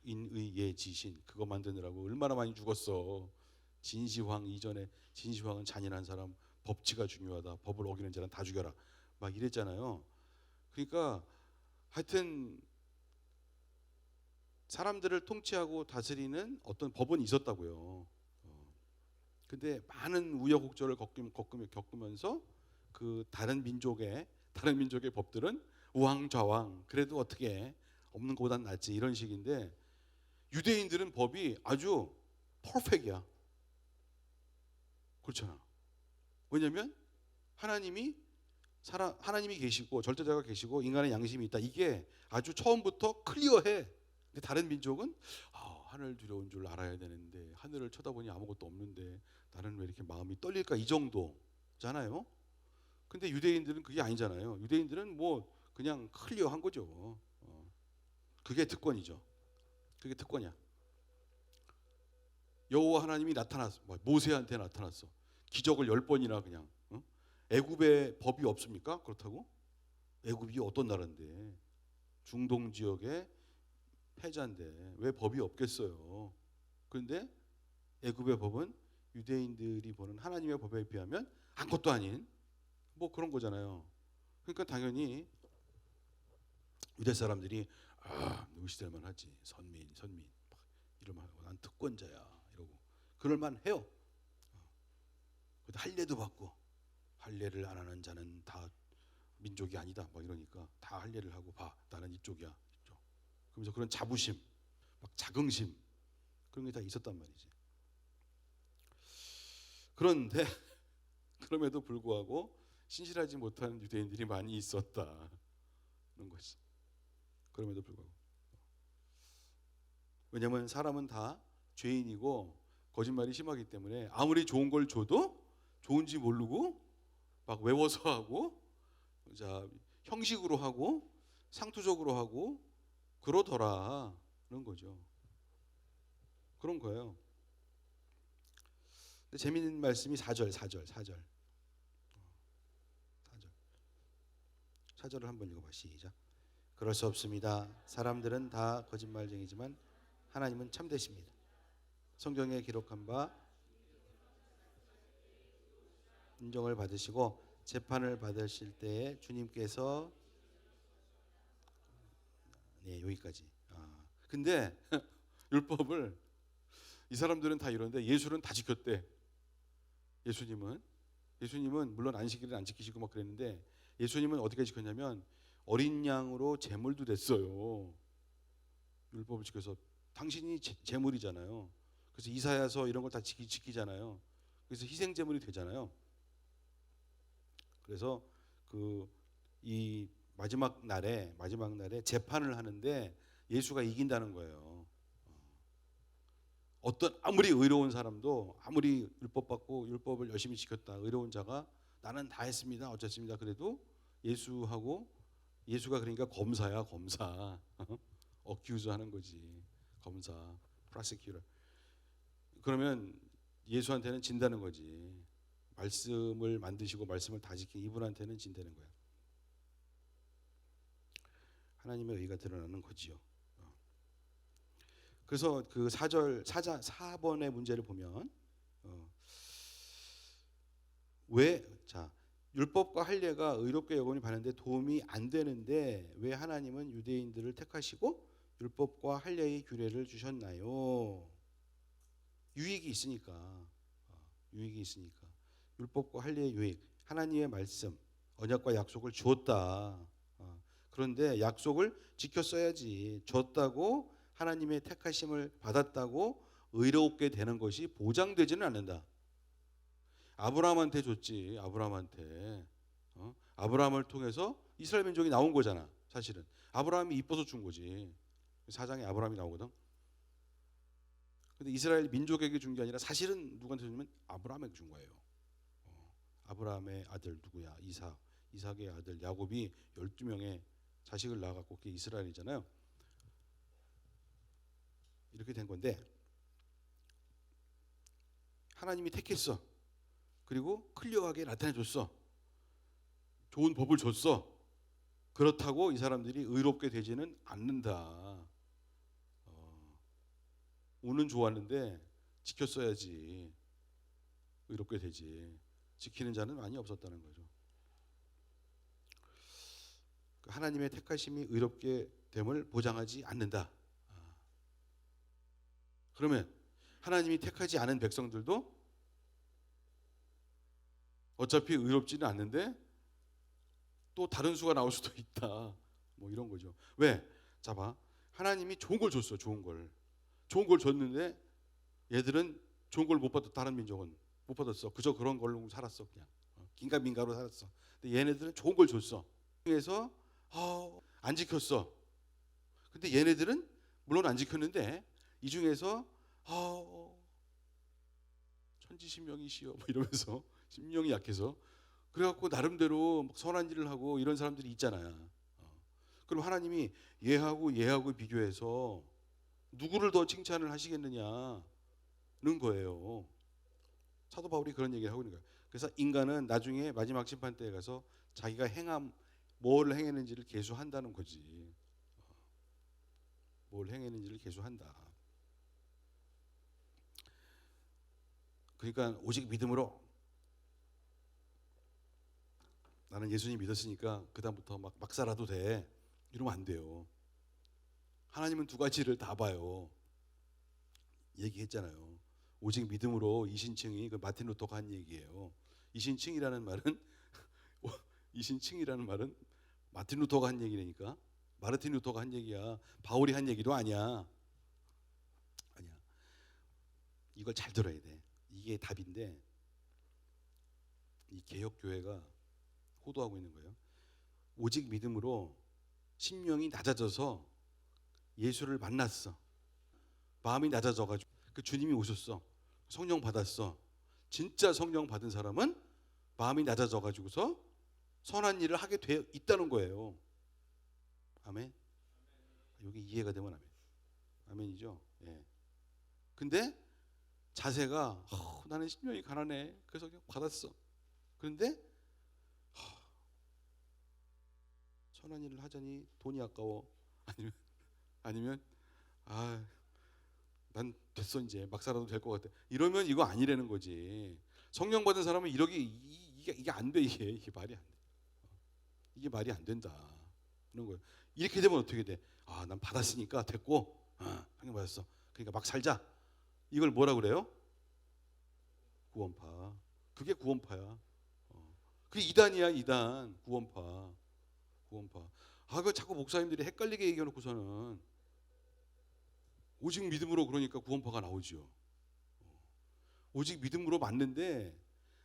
인의예지신 그거 만드느라고 얼마나 많이 죽었어. 진시황 이전에 진시황은 잔인한 사람, 법치가 중요하다. 법을 어기는 자는 다 죽여라. 막 이랬잖아요. 그러니까 하여튼 사람들을 통치하고 다스리는 어떤 법은 있었다고요. 근데 많은 우여곡절을 겪으면서 그 다른 민족의 법들은 우왕좌왕 그래도 어떻게 없는 것보단 낫지 이런 식인데 유대인들은 법이 아주 퍼펙트야. 그렇잖아. 왜냐하면 하나님이 계시고 절대자가 계시고 인간의 양심이 있다. 이게 아주 처음부터 클리어해. 근데 다른 민족은 하늘 두려운 줄 알아야 되는데 하늘을 쳐다보니 아무것도 없는데 나는 왜 이렇게 마음이 떨릴까 이 정도잖아요. 근데 유대인들은 그게 아니잖아요. 유대인들은 뭐 그냥 클리어한 거죠. 그게 특권이죠. 그게 특권이야. 여호와 하나님이 나타났어. 모세한테 나타났어. 기적을 10번이나 그냥. 애굽에 법이 없습니까? 그렇다고? 애굽이 어떤 나라인데 중동 지역에 패자인데 왜 법이 없겠어요? 그런데 애굽의 법은 유대인들이 보는 하나님의 법에 비하면 아무것도 아닌 뭐 그런 거잖아요. 그러니까 당연히 유대 사람들이 의시될만 하지. 선민 이러면 난 특권자야 이러고 그럴만 해요. 할례도 받고 할례를 안 하는 자는 다 민족이 아니다 막 이러니까 다 할례를 하고 봐 나는 이쪽이야 이쪽. 그러면서 그런 자부심 막 자긍심 그런 게 다 있었단 말이지. 그런데 그럼에도 불구하고 신실하지 못한 유대인들이 많이 있었다 그런 것이. 그럼에도 불구하고 왜냐하면 사람은 다 죄인이고 거짓말이 심하기 때문에 아무리 좋은 걸 줘도 좋은지 모르고 막 외워서 하고 자 형식으로 하고 상투적으로 하고 그러더라 그런 거죠. 그런 거예요. 근데 재미있는 말씀이 4절을 한번 읽어봐. 시작. 그럴 수 없습니다. 사람들은 다 거짓말쟁이지만 하나님은 참되십니다. 성경에 기록한 바 인정을 받으시고 재판을 받으실 때에 주님께서 여기까지. 근데 율법을 이 사람들은 다 이러는데 예수는 다 지켰대. 예수님은 물론 안식일을 안 지키시고 막 그랬는데 예수님은 어떻게 지켰냐면 어린 양으로 제물도 됐어요. 율법을 지켜서 당신이 제물이잖아요. 그래서 이사야서 이런 걸 다 지키잖아요. 그래서 희생 제물이 되잖아요. 그래서 이 마지막 날에 재판을 하는데 예수가 이긴다는 거예요. 어떤 아무리 의로운 사람도 아무리 율법 받고 율법을 열심히 지켰다 의로운 자가 나는 다 했습니다 어쨌습니다 그래도 예수가 그러니까 검사야 검사 어큐즈 하는 거지 검사 프로세큐터 그러면 예수한테는 진다는 거지 말씀을 만드시고 말씀을 다 지킨 이분한테는 진다는 거야. 하나님의 의가 드러나는 거지요. 그래서 그 4번의 문제를 보면 율법과 할례가 의롭게 여김이 받는데 도움이 안 되는데 왜 하나님은 유대인들을 택하시고 율법과 할례의 규례를 주셨나요? 유익이 있으니까. 율법과 할례의 유익, 하나님의 말씀, 언약과 약속을 주었다. 그런데 약속을 지켰어야지. 줬다고 하나님의 택하심을 받았다고 의롭게 되는 것이 보장되지는 않는다. 아브라함한테 줬지. 아브라함을 통해서 이스라엘 민족이 나온 거잖아. 사실은 아브라함이 이뻐서 준 거지. 4장에 아브라함이 나오거든. 근데 이스라엘 민족에게 준 게 아니라 사실은 누구한테 주냐면 아브라함에게 준 거예요. 아브라함의 아들 누구야? 이삭의 아들 야곱이 12명의 자식을 낳아갖고 그게 이스라엘이잖아요. 이렇게 된 건데 하나님이 택했어. 그리고 클리어하게 나타내줬어. 좋은 법을 줬어. 그렇다고 이 사람들이 의롭게 되지는 않는다. 운은 좋았는데 지켰어야지 의롭게 되지. 지키는 자는 많이 없었다는 거죠. 하나님의 택하심이 의롭게 됨을 보장하지 않는다. 그러면 하나님이 택하지 않은 백성들도 어차피 의롭지는 않는데 또 다른 수가 나올 수도 있다. 뭐 이런 거죠. 왜? 자 봐. 하나님이 좋은 걸 줬어. 좋은 걸 줬는데 얘들은 좋은 걸 못 받았다. 다른 민족은 못 받았어. 그저 그런 걸로 살았어. 그냥 긴가민가로 살았어. 근데 얘네들은 좋은 걸 줬어. 그래서 안 지켰어. 근데 얘네들은 물론 안 지켰는데 이 중에서 천지신명이시여 뭐 이러면서 심령이 약해서 그래갖고 나름대로 선한 일을 하고 이런 사람들이 있잖아요. 그럼 하나님이 얘하고 비교해서 누구를 더 칭찬을 하시겠느냐는 거예요. 사도 바울이 그런 얘기를 하고 있는 거예요. 그래서 인간은 나중에 마지막 심판 때에 가서 자기가 뭘 행했는지를 계수한다는 거지. 뭘 행했는지를 계수한다. 그러니까 오직 믿음으로 나는 예수님 믿었으니까 그 다음부터 막 살아도 돼 이러면 안 돼요. 하나님은 두 가지를 다 봐요. 얘기했잖아요. 오직 믿음으로 이신칭이 그 마틴 루터가 한 얘기예요. 이신칭이라는 말은 마틴 루터가 한 얘기라니까. 마르틴 루터가 한 얘기야. 바울이 한 얘기도 아니야. 이걸 잘 들어야 돼. 이게 답인데 이 개혁교회가 호도하고 있는 거예요. 오직 믿음으로 심령이 낮아져서 예수를 만났어. 마음이 낮아져가지고 그 주님이 오셨어. 성령 받았어. 진짜 성령 받은 사람은 마음이 낮아져가지고서 선한 일을 하게 돼 있다는 거예요. 아멘. 여기 이해가 되면 아멘. 아멘이죠. 예. 근데 자세가 나는 심령이 가난해. 그래서 그냥 받았어. 그런데 선한 일을 하자니 돈이 아까워. 아니면 난 됐어 이제 막 살아도 될 것 같아. 이러면 이거 아니라는 거지. 성령 받은 사람은 이게 안 돼. 이게 말이 안 돼. 이게 말이 안 된다. 그런 거예요. 이렇게 되면 어떻게 돼? 난 받았으니까 됐고, 성령 받았어. 그러니까 막 살자. 이걸 뭐라 그래요? 구원파. 그게 구원파야. 그게 이단이야, 이단. 구원파. 그 자꾸 목사님들이 헷갈리게 얘기해놓고서는 오직 믿음으로 그러니까 구원파가 나오죠. 오직 믿음으로 맞는데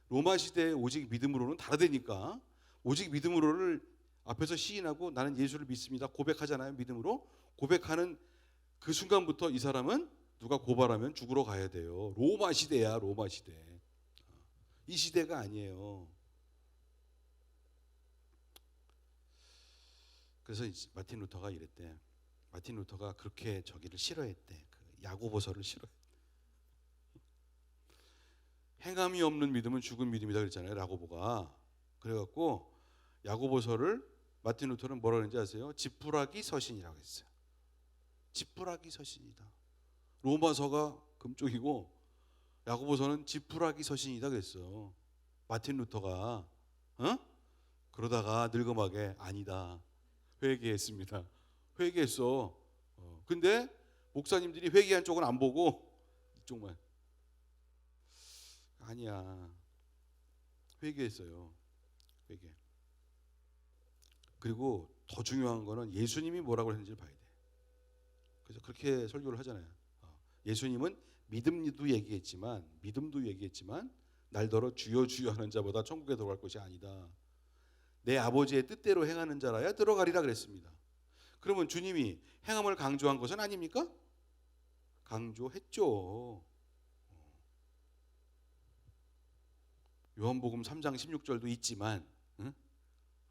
로마 시대의 오직 믿음으로는 다르다니까. 오직 믿음으로를 앞에서 시인하고 나는 예수를 믿습니다 고백하잖아요. 믿음으로 고백하는 그 순간부터 이 사람은 누가 고발하면 죽으러 가야 돼요. 로마 시대야, 로마 시대. 이 시대가 아니에요. 그래서 마틴 루터가 이랬대. 마틴 루터가 그렇게 저기를 싫어했대. 그 야고보서를 싫어했대. 행함이 없는 믿음은 죽은 믿음이다 그랬잖아요, 야고보가. 그래갖고 야고보서를 마틴 루터는 뭐라 그랬는지 아세요? 지푸라기 서신이라고 했어요. 지푸라기 서신이다. 로마서가 금쪽이고 야고보서는 지푸라기 서신이다 그랬어. 마틴 루터가. 그러다가 늙음하게 아니다. 회개했습니다. 회개했어. 근데 목사님들이 회개한 쪽은 안 보고 이쪽만. 아니야. 회개했어요. 회개. 그리고 더 중요한 거는 예수님이 뭐라고 했는지를 봐야 돼. 그래서 그렇게 설교를 하잖아요. 예수님은 믿음도 얘기했지만 날더러 주여 주여 하는 자보다 천국에 들어갈 것이 아니다. 내 아버지의 뜻대로 행하는 자라야 들어가리라 그랬습니다. 그러면 주님이 행함을 강조한 것은 아닙니까? 강조했죠. 요한복음 3장 16절도 있지만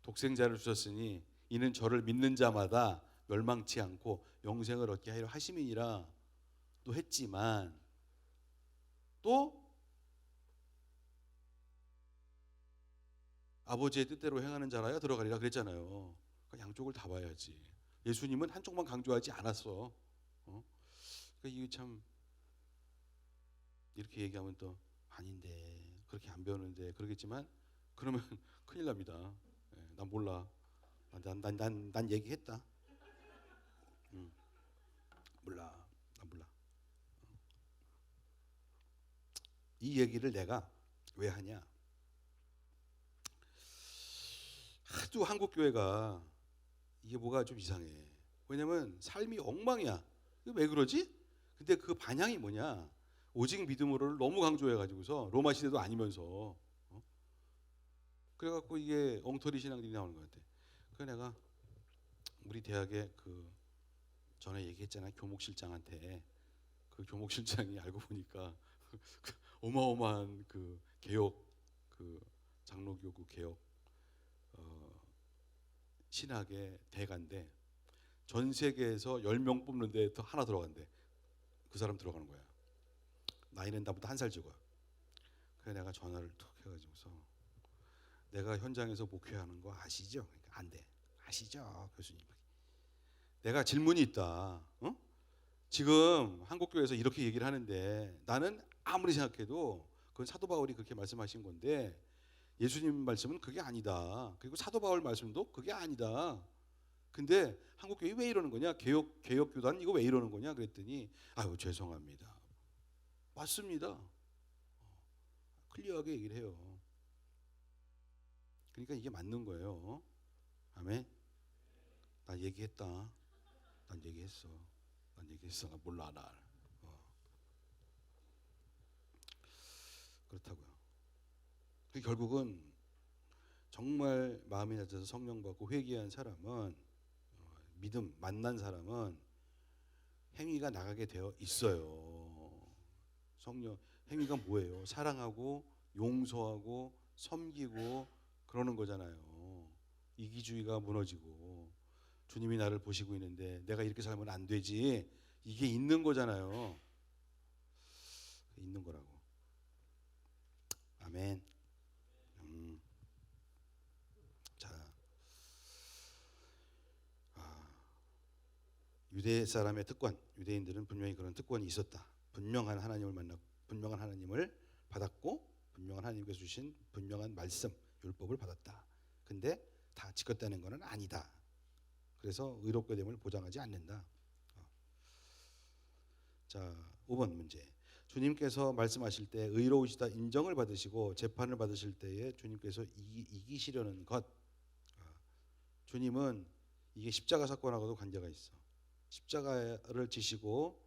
독생자를 주셨으니 이는 저를 믿는 자마다 멸망치 않고 영생을 얻게 하려 하심이니라 또 했지만 또 아버지의 뜻대로 행하는 자라야 들어가리라 그랬잖아요. 그러니까 양쪽을 다 봐야지. 예수님은 한쪽만 강조하지 않았어. 그러니까 이게 참 이렇게 얘기하면 또 아닌데 그렇게 안 배우는데 그러겠지만 그러면 큰일 납니다. 난 몰라. 난 얘기했다. 몰라. 난 몰라. 이 얘기를 내가 왜 하냐? 하도 한국 교회가 이게 뭐가 좀 이상해. 왜냐면 삶이 엉망이야. 왜 그러지? 근데 그 반향이 뭐냐? 오직 믿음으로를 너무 강조해가지고서 로마 시대도 아니면서 그래갖고 이게 엉터리 신앙들이 나오는 것 같아. 그래서 내가 우리 대학에 그 전에 얘기했잖아 교목실장한테. 그 교목실장이 알고 보니까 어마어마한 그 개혁 그 장로교구 개혁 신학의 대가인데 전 세계에서 10명 뽑는데 더 하나 들어간대. 그 사람 들어가는 거야. 나이는 나보다 한 살 적어. 그래서 내가 전화를 툭 해가지고서 내가 현장에서 목회하는 거 아시죠? 그러니까 안 돼. 아시죠, 교수님. 내가 질문이 있다. 지금 한국교회에서 이렇게 얘기를 하는데 나는 아무리 생각해도 그건 사도 바울이 그렇게 말씀하신 건데 예수님 말씀은 그게 아니다. 그리고 사도 바울 말씀도 그게 아니다. 근데 한국교회 왜 이러는 거냐? 개혁교단 이거 왜 이러는 거냐? 그랬더니 아유 죄송합니다. 맞습니다. 클리어하게 얘기를 해요. 그러니까 이게 맞는 거예요. 아멘. 나 얘기했다. 난 얘기했어. 나 몰라 날. 그렇다고요. 결국은 정말 마음이 낮아서 성령 받고 회개한 사람은 믿음 만난 사람은 행위가 나가게 되어 있어요. 성령 행위가 뭐예요? 사랑하고 용서하고 섬기고 그러는 거잖아요. 이기주의가 무너지고 주님이 나를 보시고 있는데 내가 이렇게 살면 안 되지. 이게 있는 거잖아요. 있는 거라고. 아멘. 자, 유대 사람의 특권, 유대인들은 분명히 그런 특권이 있었다. 분명한 하나님을 만났고, 분명한 하나님을 받았고, 분명한 하나님께서 주신 분명한 말씀, 율법을 받았다. 근데 다 지켰다는 것은 아니다. 그래서 의롭게 됨을 보장하지 않는다. 자, 5번 문제. 주님께서 말씀하실 때 의로우시다 인정을 받으시고 재판을 받으실 때에 주님께서 이기시려는 것. 주님은 이게 십자가 사건하고도 관계가 있어. 십자가를 지시고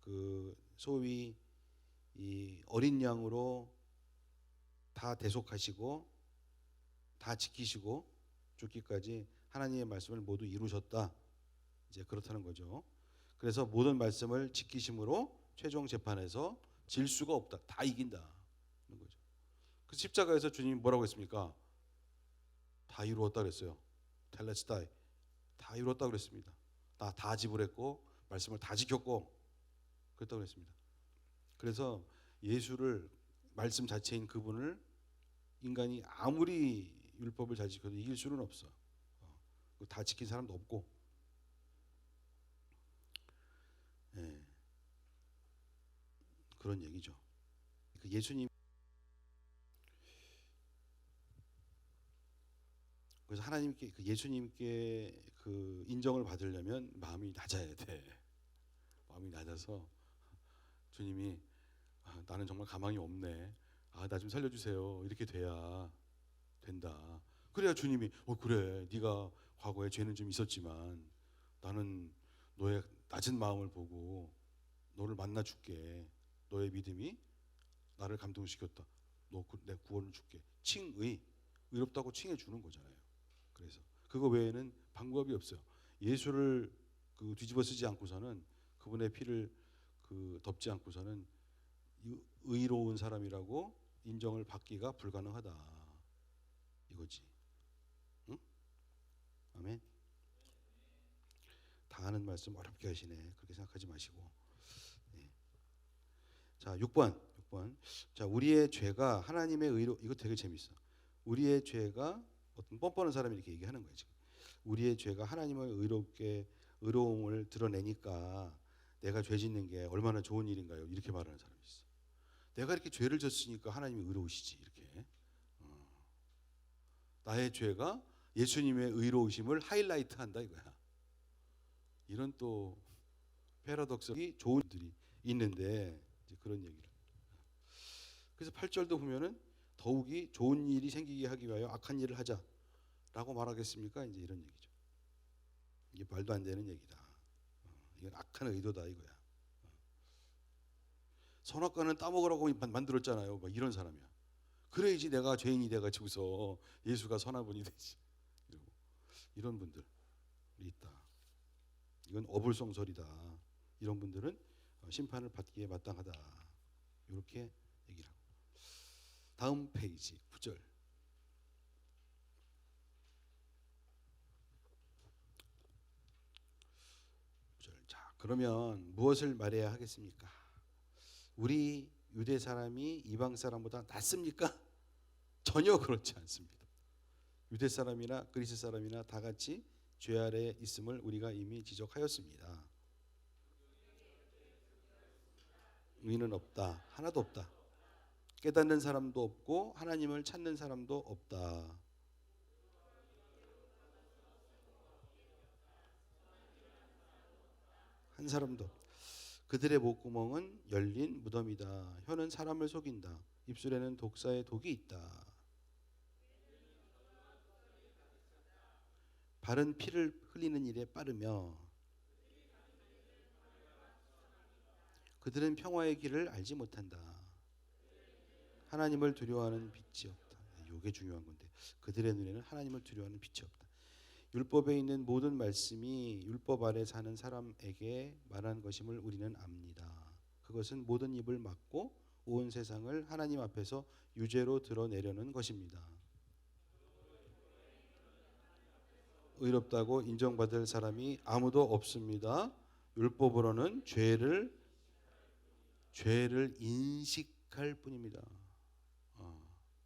그 소위 이 어린 양으로 다 대속하시고 다 지키시고 죽기까지 하나님의 말씀을 모두 이루셨다. 이제 그렇다는 거죠. 그래서 모든 말씀을 지키심으로 최종 재판에서 질 수가 없다. 다 이긴다. 그런 거죠. 그 십자가에서 주님이 뭐라고 했습니까? 다 이루었다 그랬어요. 텔레스타이. 다 이루었다 그랬습니다. 다 지불했고 말씀을 다 지켰고 그랬다고 그랬습니다. 그래서 예수를 말씀 자체인 그분을 인간이 아무리 율법을 잘 지켜도 이길 수는 없어. 다 지킨 사람도 없고. 네. 그런 얘기죠. 그 예수님 그래서 하나님께 그 예수님께 그 인정을 받으려면 마음이 낮아야 돼. 마음이 낮아서 주님이 나는 정말 가망이 없네. 나 좀 살려주세요. 이렇게 돼야 된다. 그래야 주님이 그래 네가 과거에 죄는 좀 있었지만 나는 너의 낮은 마음을 보고 너를 만나 줄게. 너의 믿음이 나를 감동시켰다. 내 구원을 줄게. 칭의 의롭다고 칭해 주는 거잖아요. 그래서 그거 외에는 방법이 없어요. 예수를 그 뒤집어 쓰지 않고서는 그분의 피를 그 덮지 않고서는 의로운 사람이라고 인정을 받기가 불가능하다. 이거지. 응? 아멘. 다 아는 말씀 어렵게 하시네. 그렇게 생각하지 마시고. 네. 자, 6번. 자, 우리의 죄가 하나님의 의로 이거 되게 재밌어. 우리의 죄가 어떤 뻔뻔한 사람이 이렇게 얘기하는 거예요, 지금. 우리의 죄가 하나님의 의로움을 드러내니까 내가 죄 짓는 게 얼마나 좋은 일인가요? 이렇게 말하는 사람이 있어. 내가 이렇게 죄를 졌으니까 하나님이 의로우시지 이렇게. 나의 죄가 예수님의 의로우심을 하이라이트한다 이거야. 이런 또 패러독스가 좋은 일들이 있는데 이제 그런 얘기를. 그래서 8절도 보면은 더욱이 좋은 일이 생기게 하기 위하여 악한 일을 하자라고 말하겠습니까? 이제 이런 얘기죠. 이게 말도 안 되는 얘기다. 이건 악한 의도다 이거야. 선악과는 따먹으라고 만들었잖아요. 막 이런 사람이야. 그래야지 내가 죄인이 돼가지고서 예수가 선한 분이 되지. 이런 분들이 있다. 이건 어불성설이다. 이런 분들은 심판을 받기에 마땅하다. 이렇게 얘기를 하고. 다음 페이지 9절. 자, 그러면 무엇을 말해야 하겠습니까? 우리 유대 사람이 이방 사람보다 낫습니까? 전혀 그렇지 않습니다. 유대 사람이나 그리스 사람이나 다 같이 죄 아래에 있음을 우리가 이미 지적하였습니다. 의는 없다. 하나도 없다. 깨닫는 사람도 없고 하나님을 찾는 사람도 없다. 한 사람도 없다. 그들의 목구멍은 열린 무덤이다. 혀는 사람을 속인다. 입술에는 독사의 독이 있다. 발은 피를 흘리는 일에 빠르며 그들은 평화의 길을 알지 못한다. 하나님을 두려워하는 빛이 없다. 이게 중요한 건데 그들의 눈에는 하나님을 두려워하는 빛이 없다. 율법에 있는 모든 말씀이 율법 아래 사는 사람에게 말한 것임을 우리는 압니다. 그것은 모든 입을 막고 온 세상을 하나님 앞에서 유죄로 드러내려는 것입니다. 의롭다고 인정받을 사람이 아무도 없습니다. 율법으로는 죄를 인식할 뿐입니다.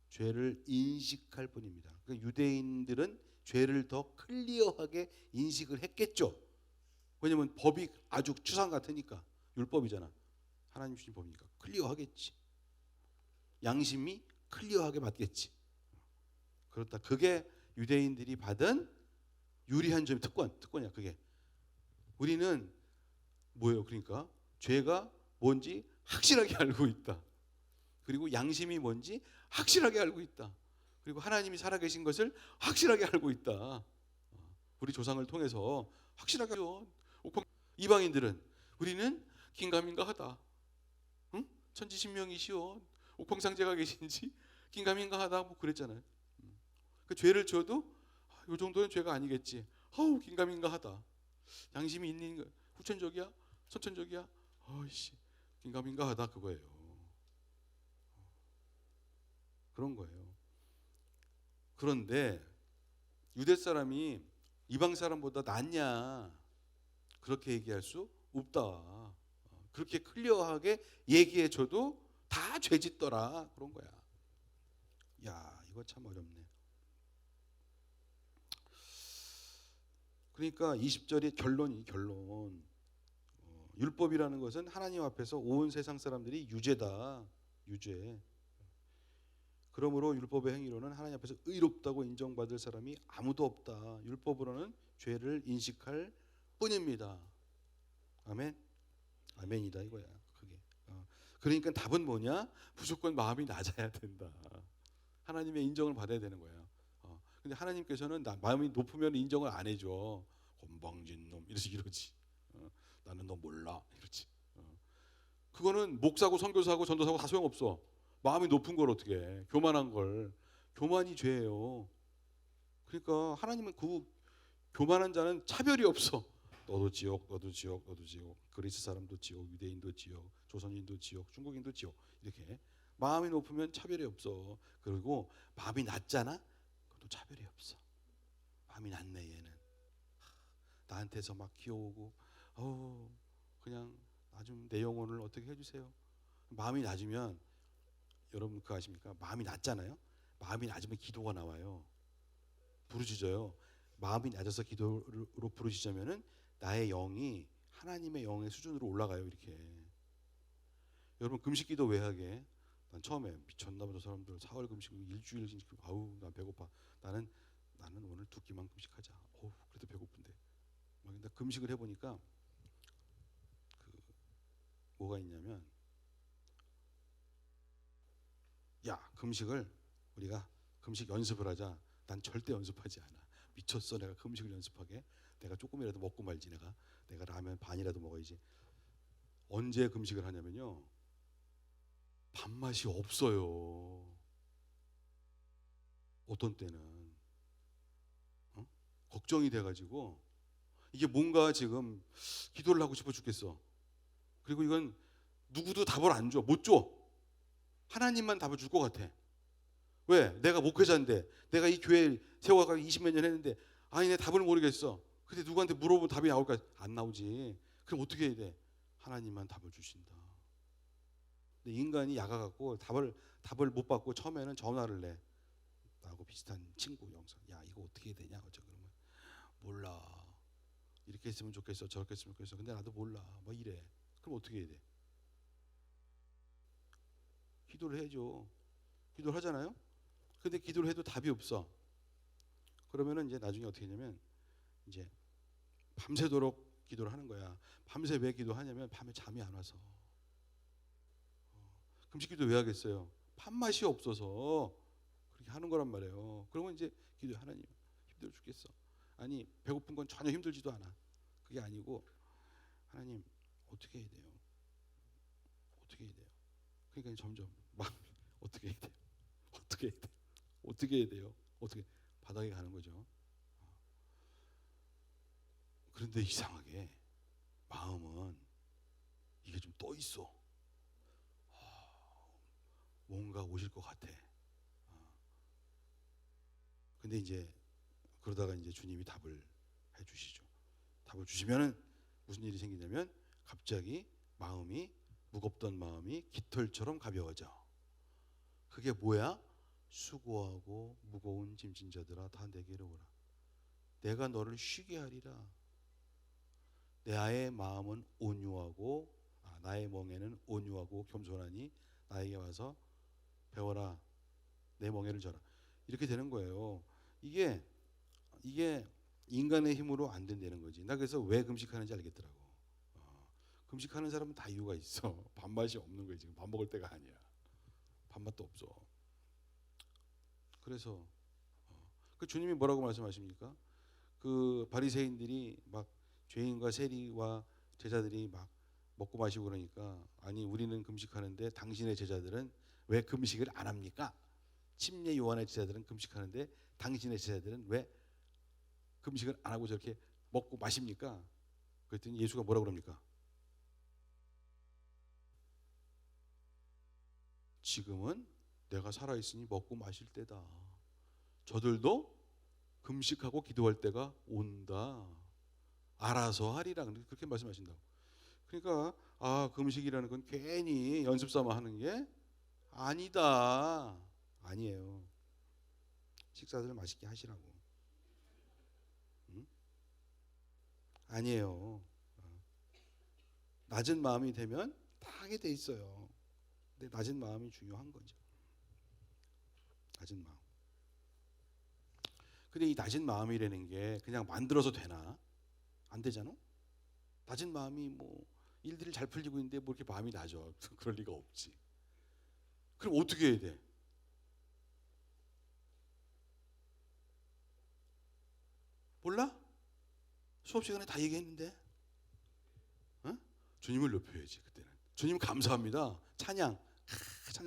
죄를 인식할 뿐입니다. 그러니까 유대인들은 죄를 더 클리어하게 인식을 했겠죠. 왜냐하면 법이 아주 추상 같으니까. 율법이잖아. 하나님 주신 법이니까 클리어하겠지. 양심이 클리어하게 맞겠지. 그렇다. 그게 유대인들이 받은 유리한 점이 특권이야. 그게. 우리는 뭐예요? 그러니까 죄가 뭔지 확실하게 알고 있다. 그리고 양심이 뭔지 확실하게 알고 있다. 그리고 하나님이 살아계신 것을 확실하게 알고 있다. 우리 조상을 통해서 확실하게 하죠. 이방인들은 우리는 긴가민가하다. 응? 천지신명이시오. 옥황상제가 계신지 긴가민가하다 뭐 그랬잖아요. 그 죄를 지어도 이 정도는 죄가 아니겠지. 아우 긴가민가하다. 양심이 있는 후천적이야, 선천적이야. 아이씨 긴가민가하다 그거예요. 그런 거예요. 그런데 유대 사람이 이방 사람보다 낫냐 그렇게 얘기할 수 없다. 그렇게 클리어하게 얘기해줘도 다 죄짓더라 그런 거야. 야 이거 참 어렵네. 그러니까 20절이 결론. 율법이라는 것은 하나님 앞에서 온 세상 사람들이 유죄다. 유죄. 그러므로 율법의 행위로는 하나님 앞에서 의롭다고 인정받을 사람이 아무도 없다. 율법으로는 죄를 인식할 뿐입니다. 아멘. 아멘이다 이거야. 그게. 그러니까 답은 뭐냐? 무조건 마음이 낮아야 된다. 하나님의 인정을 받아야 되는 거예요. 근데 하나님께서는 마음이 높으면 인정을 안 해줘. 건방진 놈 이러지. 나는 너 몰라 이러지. 그거는 목사고 선교사고 전도사고 다 소용없어. 마음이 높은 걸 어떻게 해. 교만한 걸. 교만이 죄예요. 그러니까 하나님은 그 교만한 자는 차별이 없어. 너도 지옥, 너도 지옥, 너도 지옥. 그리스 사람도 지옥, 유대인도 지옥, 조선인도 지옥, 중국인도 지옥. 이렇게 마음이 높으면 차별이 없어. 그리고 마음이 낮잖아. 그것도 차별이 없어. 마음이 낮네 얘는. 나한테서 막 기어오고 그냥 나 좀 내 영혼을 어떻게 해주세요. 마음이 낮으면 여러분 그거 아십니까? 마음이 낮잖아요. 마음이 낮으면 기도가 나와요. 부르짖어요. 마음이 낮아서 기도로 부르짖으면은 나의 영이 하나님의 영의 수준으로 올라가요. 이렇게. 여러분 금식기도 왜 하게? 난 처음에 미쳤나 보다 사람들 사흘 금식 일주일 금식 아우 난 배고파. 나는 오늘 2끼만 금식하자. 그래도 배고픈데. 근데 금식을 해보니까 뭐가 있냐면 야 금식을 우리가 금식 연습을 하자. 난 절대 연습하지 않아. 미쳤어 내가 금식을 연습하게. 내가 조금이라도 먹고 말지. 내가 라면 반이라도 먹어야지. 언제 금식을 하냐면요 밥맛이 없어요. 어떤 때는 걱정이 돼가지고 이게 뭔가 지금 기도를 하고 싶어 죽겠어. 그리고 이건 누구도 답을 안 줘. 못 줘. 하나님만 답을 줄 것 같아. 왜? 내가 목회자인데 내가 이 교회 세워가 20몇 년 했는데 아니 내 답을 모르겠어. 근데 누구한테 물어보면 답이 나올까? 안 나오지. 그럼 어떻게 해야 돼? 하나님만 답을 주신다. 근데 인간이 약아갖고 답을 못 받고 처음에는 전화를 내. 나하고 비슷한 친구 영상. 야 이거 어떻게 해야 되냐? 어쩌 그러면 몰라. 이렇게 했으면 좋겠어. 저렇게 했으면 좋겠어. 근데 나도 몰라. 뭐 이래. 그럼 어떻게 해야 돼? 기도를 해줘. 기도를 하잖아요. 근데 기도를 해도 답이 없어. 그러면은 이제 나중에 어떻게 하냐면 이제 밤새도록 기도를 하는 거야. 밤새 왜 기도하냐면 밤에 잠이 안 와서. 금식기도 왜 하겠어요? 밥맛이 없어서 그렇게 하는 거란 말이에요. 그러면 이제 기도 하나님 힘들어 죽겠어. 아니 배고픈 건 전혀 힘들지도 않아. 그게 아니고 하나님 어떻게 해야 돼요? 어떻게 해야 돼요? 그러니까 점점 막 어떻게 해야 돼요? 어떻게 해야 돼요? 어떻게 해야 돼요? 어떻게 바닥에 가는 거죠. 그런데 이상하게 마음은 이게 좀 떠 있어. 뭔가 오실 것 같아. 근데 이제 그러다가 이제 주님이 답을 해주시죠. 답을 주시면은 무슨 일이 생기냐면 갑자기 마음이 무겁던 마음이 깃털처럼 가벼워져. 그게 뭐야? 수고하고 무거운 짐진 자들아 다 내게로 오라. 내가 너를 쉬게 하리라. 나의 마음은 온유하고 나의 멍에는 온유하고 겸손하니 나에게 와서 배워라. 내 멍에를 져라. 이렇게 되는 거예요. 이게 인간의 힘으로 안 된다는 거지. 나 그래서 왜 금식하는지 알겠더라고. 금식하는 사람은 다 이유가 있어. 밥맛이 없는 거야. 지금 밥 먹을 때가 아니야. 밥맛도 없어. 그래서 그 주님이 뭐라고 말씀하십니까? 그 바리새인들이 막 죄인과 세리와 제자들이 막 먹고 마시고 그러니까 아니 우리는 금식하는데 당신의 제자들은 왜 금식을 안 합니까? 침례 요한의 제자들은 금식하는데 당신의 제자들은 왜 금식을 안 하고 저렇게 먹고 마십니까? 그랬더니 예수가 뭐라 그럽니까? 지금은 내가 살아있으니 먹고 마실 때다. 저들도 금식하고 기도할 때가 온다. 알아서 하리라. 그렇게 말씀하신다고. 그러니까 금식이라는 건 괜히 연습 삼아 하는 게 아니다. 아니에요. 식사들 맛있게 하시라고. 응? 아니에요. 낮은 마음이 되면 다 하게 돼 있어요. 근데 낮은 마음이 중요한 거죠. 낮은 마음. 근데 이 낮은 마음이라는 게 그냥 만들어서 되나? 안 되잖아. 낮은 마음이 뭐 일들이 잘 풀리고 있는데 뭐 이렇게 마음이 낮아. 그럴 리가 없지. 그럼 어떻게 해야 돼? 몰라? 수업 시간에 다 얘기했는데. 어? 주님을 높여야지 그때는. 주님 감사합니다. 찬양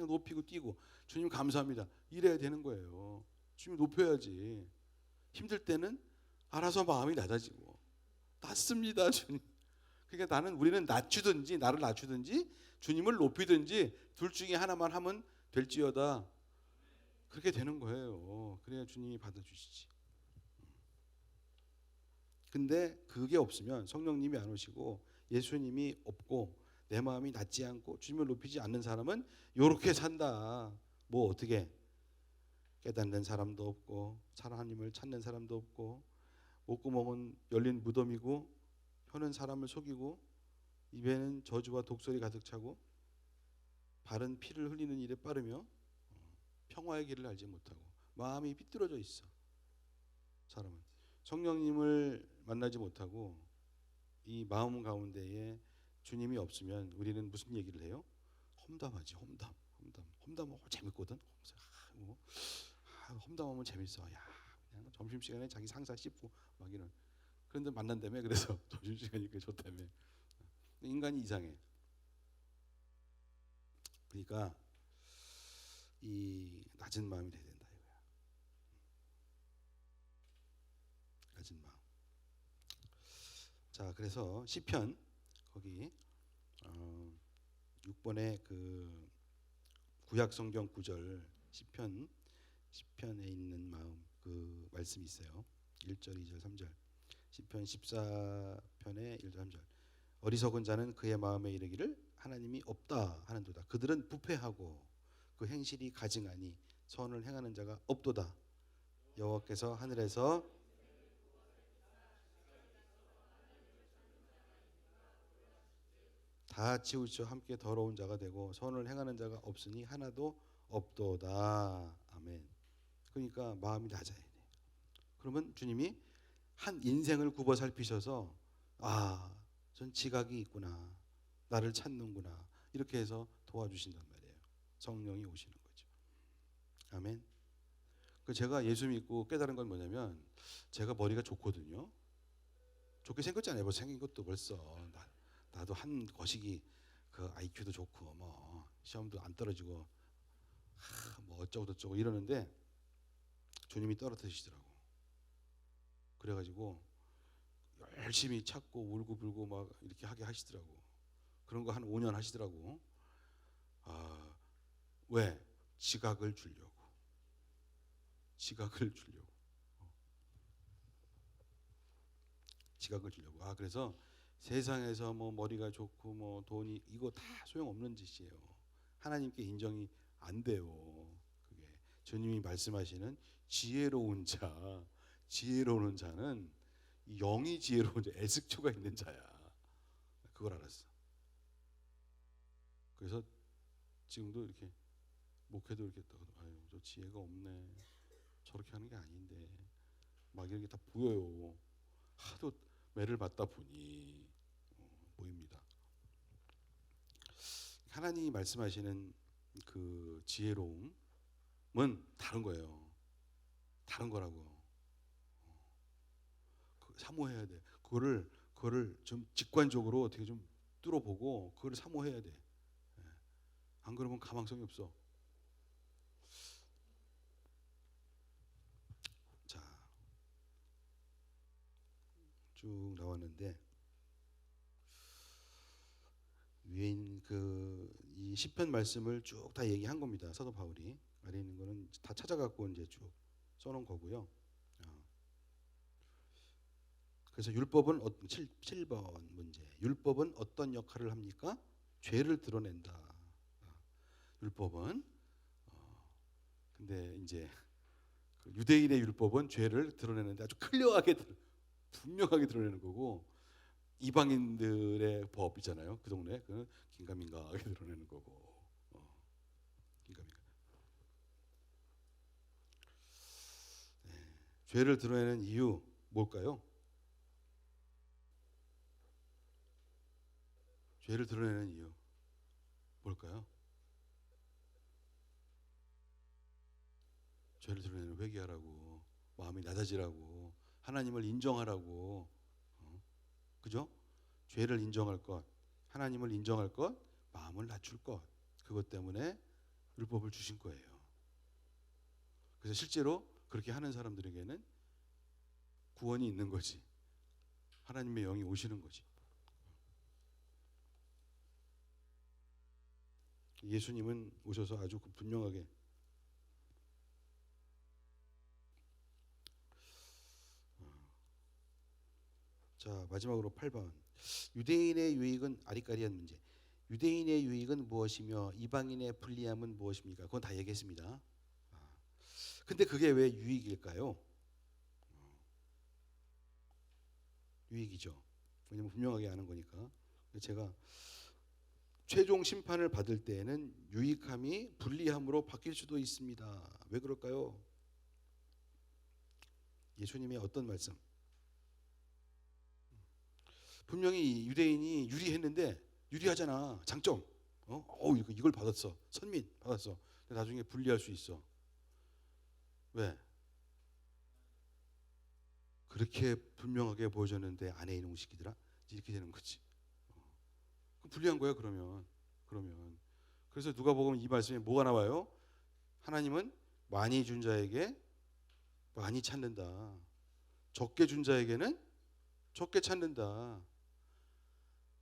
높이고 뛰고 주님 감사합니다. 이래야 되는 거예요. 주님 높여야지. 힘들 때는 알아서 마음이 낮아지고 낮습니다 주님. 그러니까 우리는 낮추든지 나를 낮추든지 주님을 높이든지 둘 중에 하나만 하면 될지어다. 그렇게 되는 거예요. 그래야 주님이 받아주시지. 근데 그게 없으면 성령님이 안 오시고 예수님이 없고 내 마음이 낮지 않고 주님을 높이지 않는 사람은 이렇게 산다. 뭐 어떻게 깨닫는 사람도 없고 하나님을 찾는 사람도 없고 목구멍은 열린 무덤이고 혀는 사람을 속이고 입에는 저주와 독설이 가득 차고 발은 피를 흘리는 일에 빠르며 평화의 길을 알지 못하고 마음이 삐뚤어져 있어. 사람은 성령님을 만나지 못하고 이 마음 가운데에 주님이 없으면 우리는 무슨 얘기를 해요? 험담하지. 험담하고 재밌거든. 험담하면 재밌어. 야, 그냥 점심시간에 자기 상사 씹고 막 이런. 그런데 만난다며. 그래서 점심시간이 그게 좋다며. 인간이 이상해. 그러니까 이 낮은 마음이 돼야 된다 이거야. 낮은 마음. 자, 그래서 시편 거기 6번에 그 구약 성경 9절 시편에 있는 마음 그 말씀이 있어요. 1절, 2절, 3절. 시편 14편의 1절, 3절. 어리석은 자는 그의 마음에 이르기를 하나님이 없다 하는도다. 그들은 부패하고 그 행실이 가증하니 선을 행하는 자가 없도다. 여호와께서 하늘에서 다 치우쳐 함께 더러운 자가 되고 선을 행하는 자가 없으니 하나도 없도다. 아멘. 그러니까 마음이 낮아야 돼. 그러면 주님이 한 인생을 굽어 살피셔서 전 지각이 있구나. 나를 찾는구나. 이렇게 해서 도와주신단 말이에요. 성령이 오시는 거죠. 아멘. 제가 예수 믿고 깨달은 건 뭐냐면 제가 머리가 좋거든요. 좋게 생겼잖아요. 뭐 생긴 것도 벌써 나도 한 거시기 그 IQ도 좋고 뭐 시험도 안 떨어지고 뭐 어쩌고 저쩌고 이러는데 주님이 떨어뜨리시더라고. 그래가지고 열심히 찾고 울고 불고 막 이렇게 하게 하시더라고. 그런 거 한 5년 하시더라고. 왜? 지각을 주려고. 지각을 주려고. 그래서 세상에서 뭐 머리가 좋고 뭐 돈이 이거 다 소용없는 짓이에요. 하나님께 인정이 안 돼요. 그게 주님이 말씀하시는 지혜로운 자는 영이 지혜로운 자, 에스초가 있는 자야. 그걸 알았어. 그래서 지금도 이렇게 목회도 이렇게 저 지혜가 없네. 저렇게 하는 게 아닌데 막 이렇게 다 보여요. 하도 매를 받다 보니 보입니다. 하나님이 말씀하시는 그 지혜로움은 다른 거예요. 다른 거라고. 사모해야 돼. 그거를 좀 직관적으로 어떻게 좀 뚫어보고 그거를 사모해야 돼. 안 그러면 가망성이 없어. 자, 쭉 나왔는데 위에 있는 이 시편 말씀을 쭉 다 얘기한 겁니다. 사도 바울이 아래 있는 거는 다 찾아갖고 이제 쭉 써놓은 거고요. 그래서 율법은 7번 문제. 율법은 어떤 역할을 합니까? 죄를 드러낸다. 율법은 근데 이제 그 유대인의 율법은 죄를 드러내는데 아주 클리어하게 분명하게 드러내는 거고 이방인들의 법이잖아요. 그 동네 그 긴가민가하게 드러내는 거고. 긴가민가. 네. 죄를 드러내는 이유 뭘까요? 죄를 드러내는 이유 뭘까요? 죄를 드러내는 회개하라고, 마음이 낮아지라고, 하나님을 인정하라고, 그죠? 죄를 인정할 것, 하나님을 인정할 것, 마음을 낮출 것, 그것 때문에 율법을 주신 거예요. 그래서 실제로 그렇게 하는 사람들에게는 구원이 있는 거지. 하나님의 영이 오시는 거지. 예수님은 오셔서 아주 분명하게 자, 마지막으로 8번. 유대인의 유익은 아리까리한 문제. 유대인의 유익은 무엇이며 이방인의 불리함은 무엇입니까? 그건 다 얘기했습니다. 근데 그게 왜 유익일까요? 유익이죠. 왜냐면 분명하게 아는 거니까. 제가 최종 심판을 받을 때에는 유익함이 불리함으로 바뀔 수도 있습니다. 왜 그럴까요? 예수님의 어떤 말씀? 분명히 유대인이 유리했는데 유리하잖아. 장점. 이걸 받았어. 선민 받았어. 근데 나중에 불리할 수 있어. 왜? 그렇게 분명하게 보여줬는데 안에 이놈 시키더라. 이렇게 되는 거지. 불리한 거야 그러면. 그래서 누가복음 이 말씀에 뭐가 나와요? 하나님은 많이 준 자에게 많이 찾는다. 적게 준 자에게는 적게 찾는다.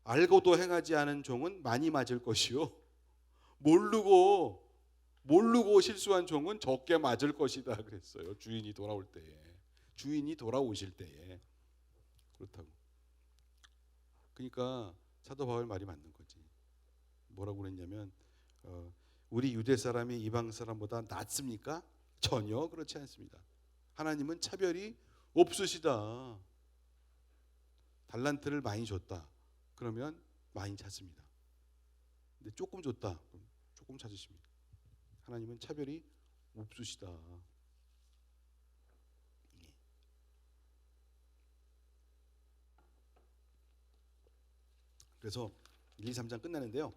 알고도 행하지 않은 종은 많이 맞을 것이요. 모르고 실수한 종은 적게 맞을 것이다 그랬어요. 주인이 돌아오실 때에. 그렇다고. 그러니까 사도 바울 말이 맞는 거지. 뭐라고 그랬냐면 우리 유대 사람이 이방 사람보다 낫습니까? 전혀 그렇지 않습니다. 하나님은 차별이 없으시다. 달란트를 많이 줬다. 그러면 많이 찾습니다. 근데 조금 줬다. 그럼 조금 찾으십니다. 하나님은 차별이 없으시다. 그래서 1, 2, 3장 끝나는데요.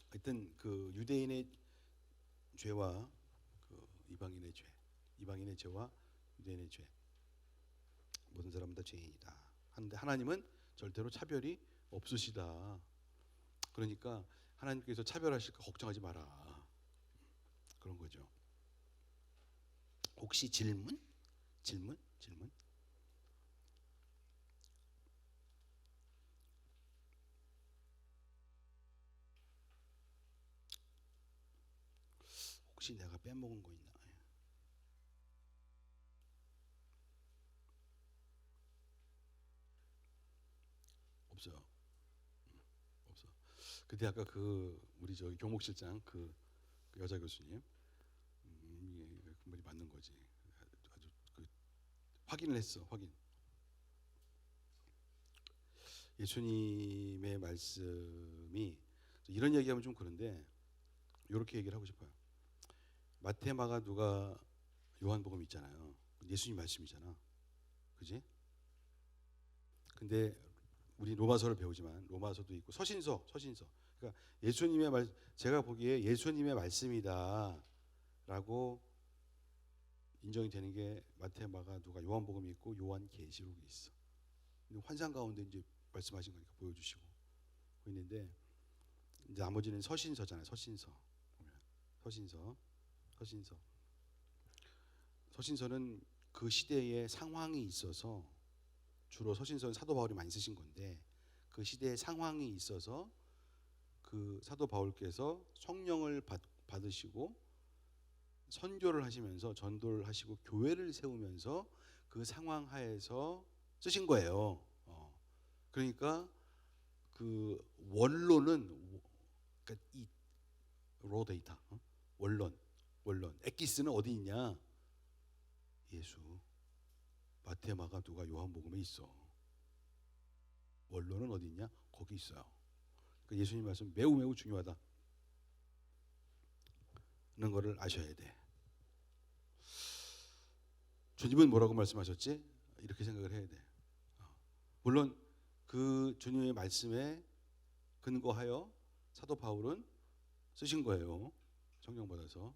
하여튼 그 유대인의 죄와 그 이방인의 죄와 유대인의 죄, 모든 사람은 다 죄인이다. 하는데 하나님은 절대로 차별이 없으시다. 그러니까 하나님께서 차별하실까 걱정하지 마라. 그런 거죠. 혹시 질문? 혹시 내가 빼먹은 거 있나? 없어요. 없어. 근데 아까 우리 교목실장 그 여자 교수님 그 말이 맞는 거지. 아주 확인을 했어. 확인. 예수님의 말씀이 이런 얘기하면 좀 그런데 이렇게 얘기를 하고 싶어요. 마태, 마가, 누가, 요한복음 있잖아요. 예수님 말씀이잖아. 그지? 근데 우리 로마서를 배우지만 로마서도 있고 서신서. 그러니까 제가 보기에 예수님의 말씀이다라고 인정이 되는 게 마태, 마가, 누가, 요한복음이 있고 요한계시록이 있어. 환상 가운데 이제 말씀하신 거니까 보여주시고 있는데, 이제 나머지는 서신서잖아요. 서신서는 그 시대의 상황이 있어서, 주로 서신서는 사도 바울이 많이 쓰신 건데, 그 시대의 상황이 있어서 그 사도 바울께서 성령을 받으시고 선교를 하시면서 전도를 하시고 교회를 세우면서 그 상황 하에서 쓰신 거예요. 그러니까 그 원론은, 그러니까 이 로 데이터, 원론, 엑기스는 어디 있냐? 예수, 마태, 마가, 누가, 요한복음에 있어. 원론은 어디 있냐? 거기 있어요. 그러니까 예수님 말씀 매우 중요하다는 거를 아셔야 돼. 주님은 뭐라고 말씀하셨지? 이렇게 생각을 해야 돼. 물론 그 주님의 말씀에 근거하여 사도 바울은 쓰신 거예요. 성령 받아서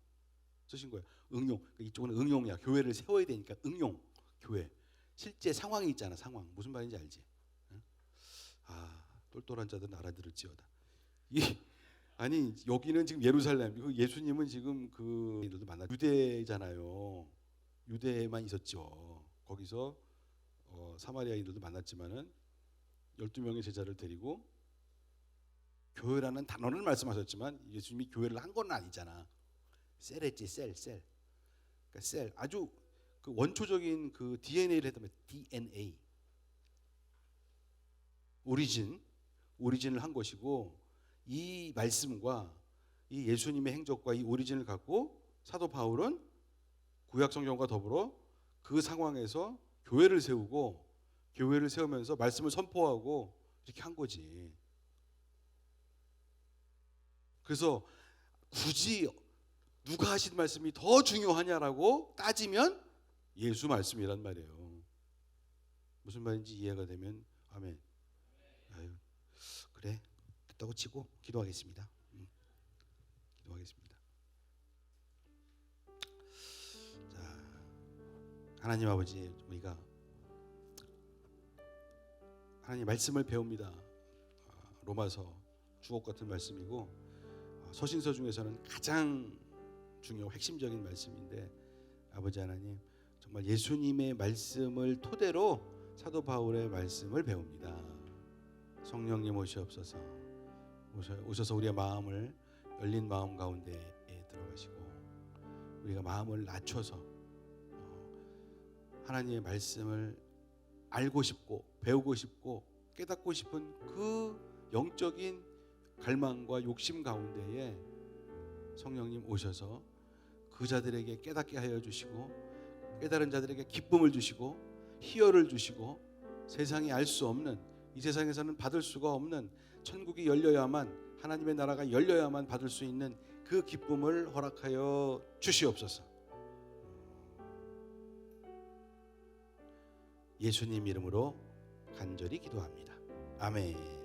쓰신 거예요. 응용. 이쪽은 응용이야. 교회를 세워야 되니까 응용. 교회. 실제 상황이 있잖아. 상황. 무슨 말인지 알지? 똘똘한 자들은 알아들을지어다. 아니 여기는 지금 예루살렘. 예수님은 지금 그 유대잖아요. 유대에만 있었죠. 거기서 사마리아인들도 만났지만은 12명의 제자를 데리고 교회라는 단어를 말씀하셨지만 예수님이 교회를 한 건 아니잖아. 셀했지, 셀. 그러니까 셀. 아주 그 원초적인 그 DNA를 했다면 DNA. 오리진을 한 것이고, 이 말씀과 이 예수님의 행적과 이 오리진을 갖고 사도 바울은 구약 성경과 더불어 그 상황에서 교회를 세우고, 교회를 세우면서 말씀을 선포하고 이렇게 한 거지. 그래서 굳이 누가 하신 말씀이 더 중요하냐라고 따지면 예수 말씀이란 말이에요. 무슨 말인지 이해가 되면 아멘. 그래, 됐다고 치고 기도하겠습니다. 기도하겠습니다. 자, 하나님 아버지, 우리가 하나님 말씀을 배웁니다. 로마서 주옥 같은 말씀이고, 서신서 중에서는 가장 중요하고 핵심적인 말씀인데, 아버지 하나님, 정말 예수님의 말씀을 토대로 사도 바울의 말씀을 배웁니다. 성령님 오시옵소서. 오셔서 우리의 마음을, 열린 마음 가운데에 들어가시고 우리가 마음을 낮춰서 하나님의 말씀을 알고 싶고 배우고 싶고 깨닫고 싶은 그 영적인 갈망과 욕심 가운데에 성령님 오셔서 그 자들에게 깨닫게 하여 주시고, 깨달은 자들에게 기쁨을 주시고 희열을 주시고, 세상이 알 수 없는, 이 세상에서는 받을 수가 없는, 천국이 열려야만, 하나님의 나라가 열려야만 받을 수 있는 그 기쁨을 허락하여 주시옵소서. 예수님 이름으로 간절히 기도합니다. 아멘.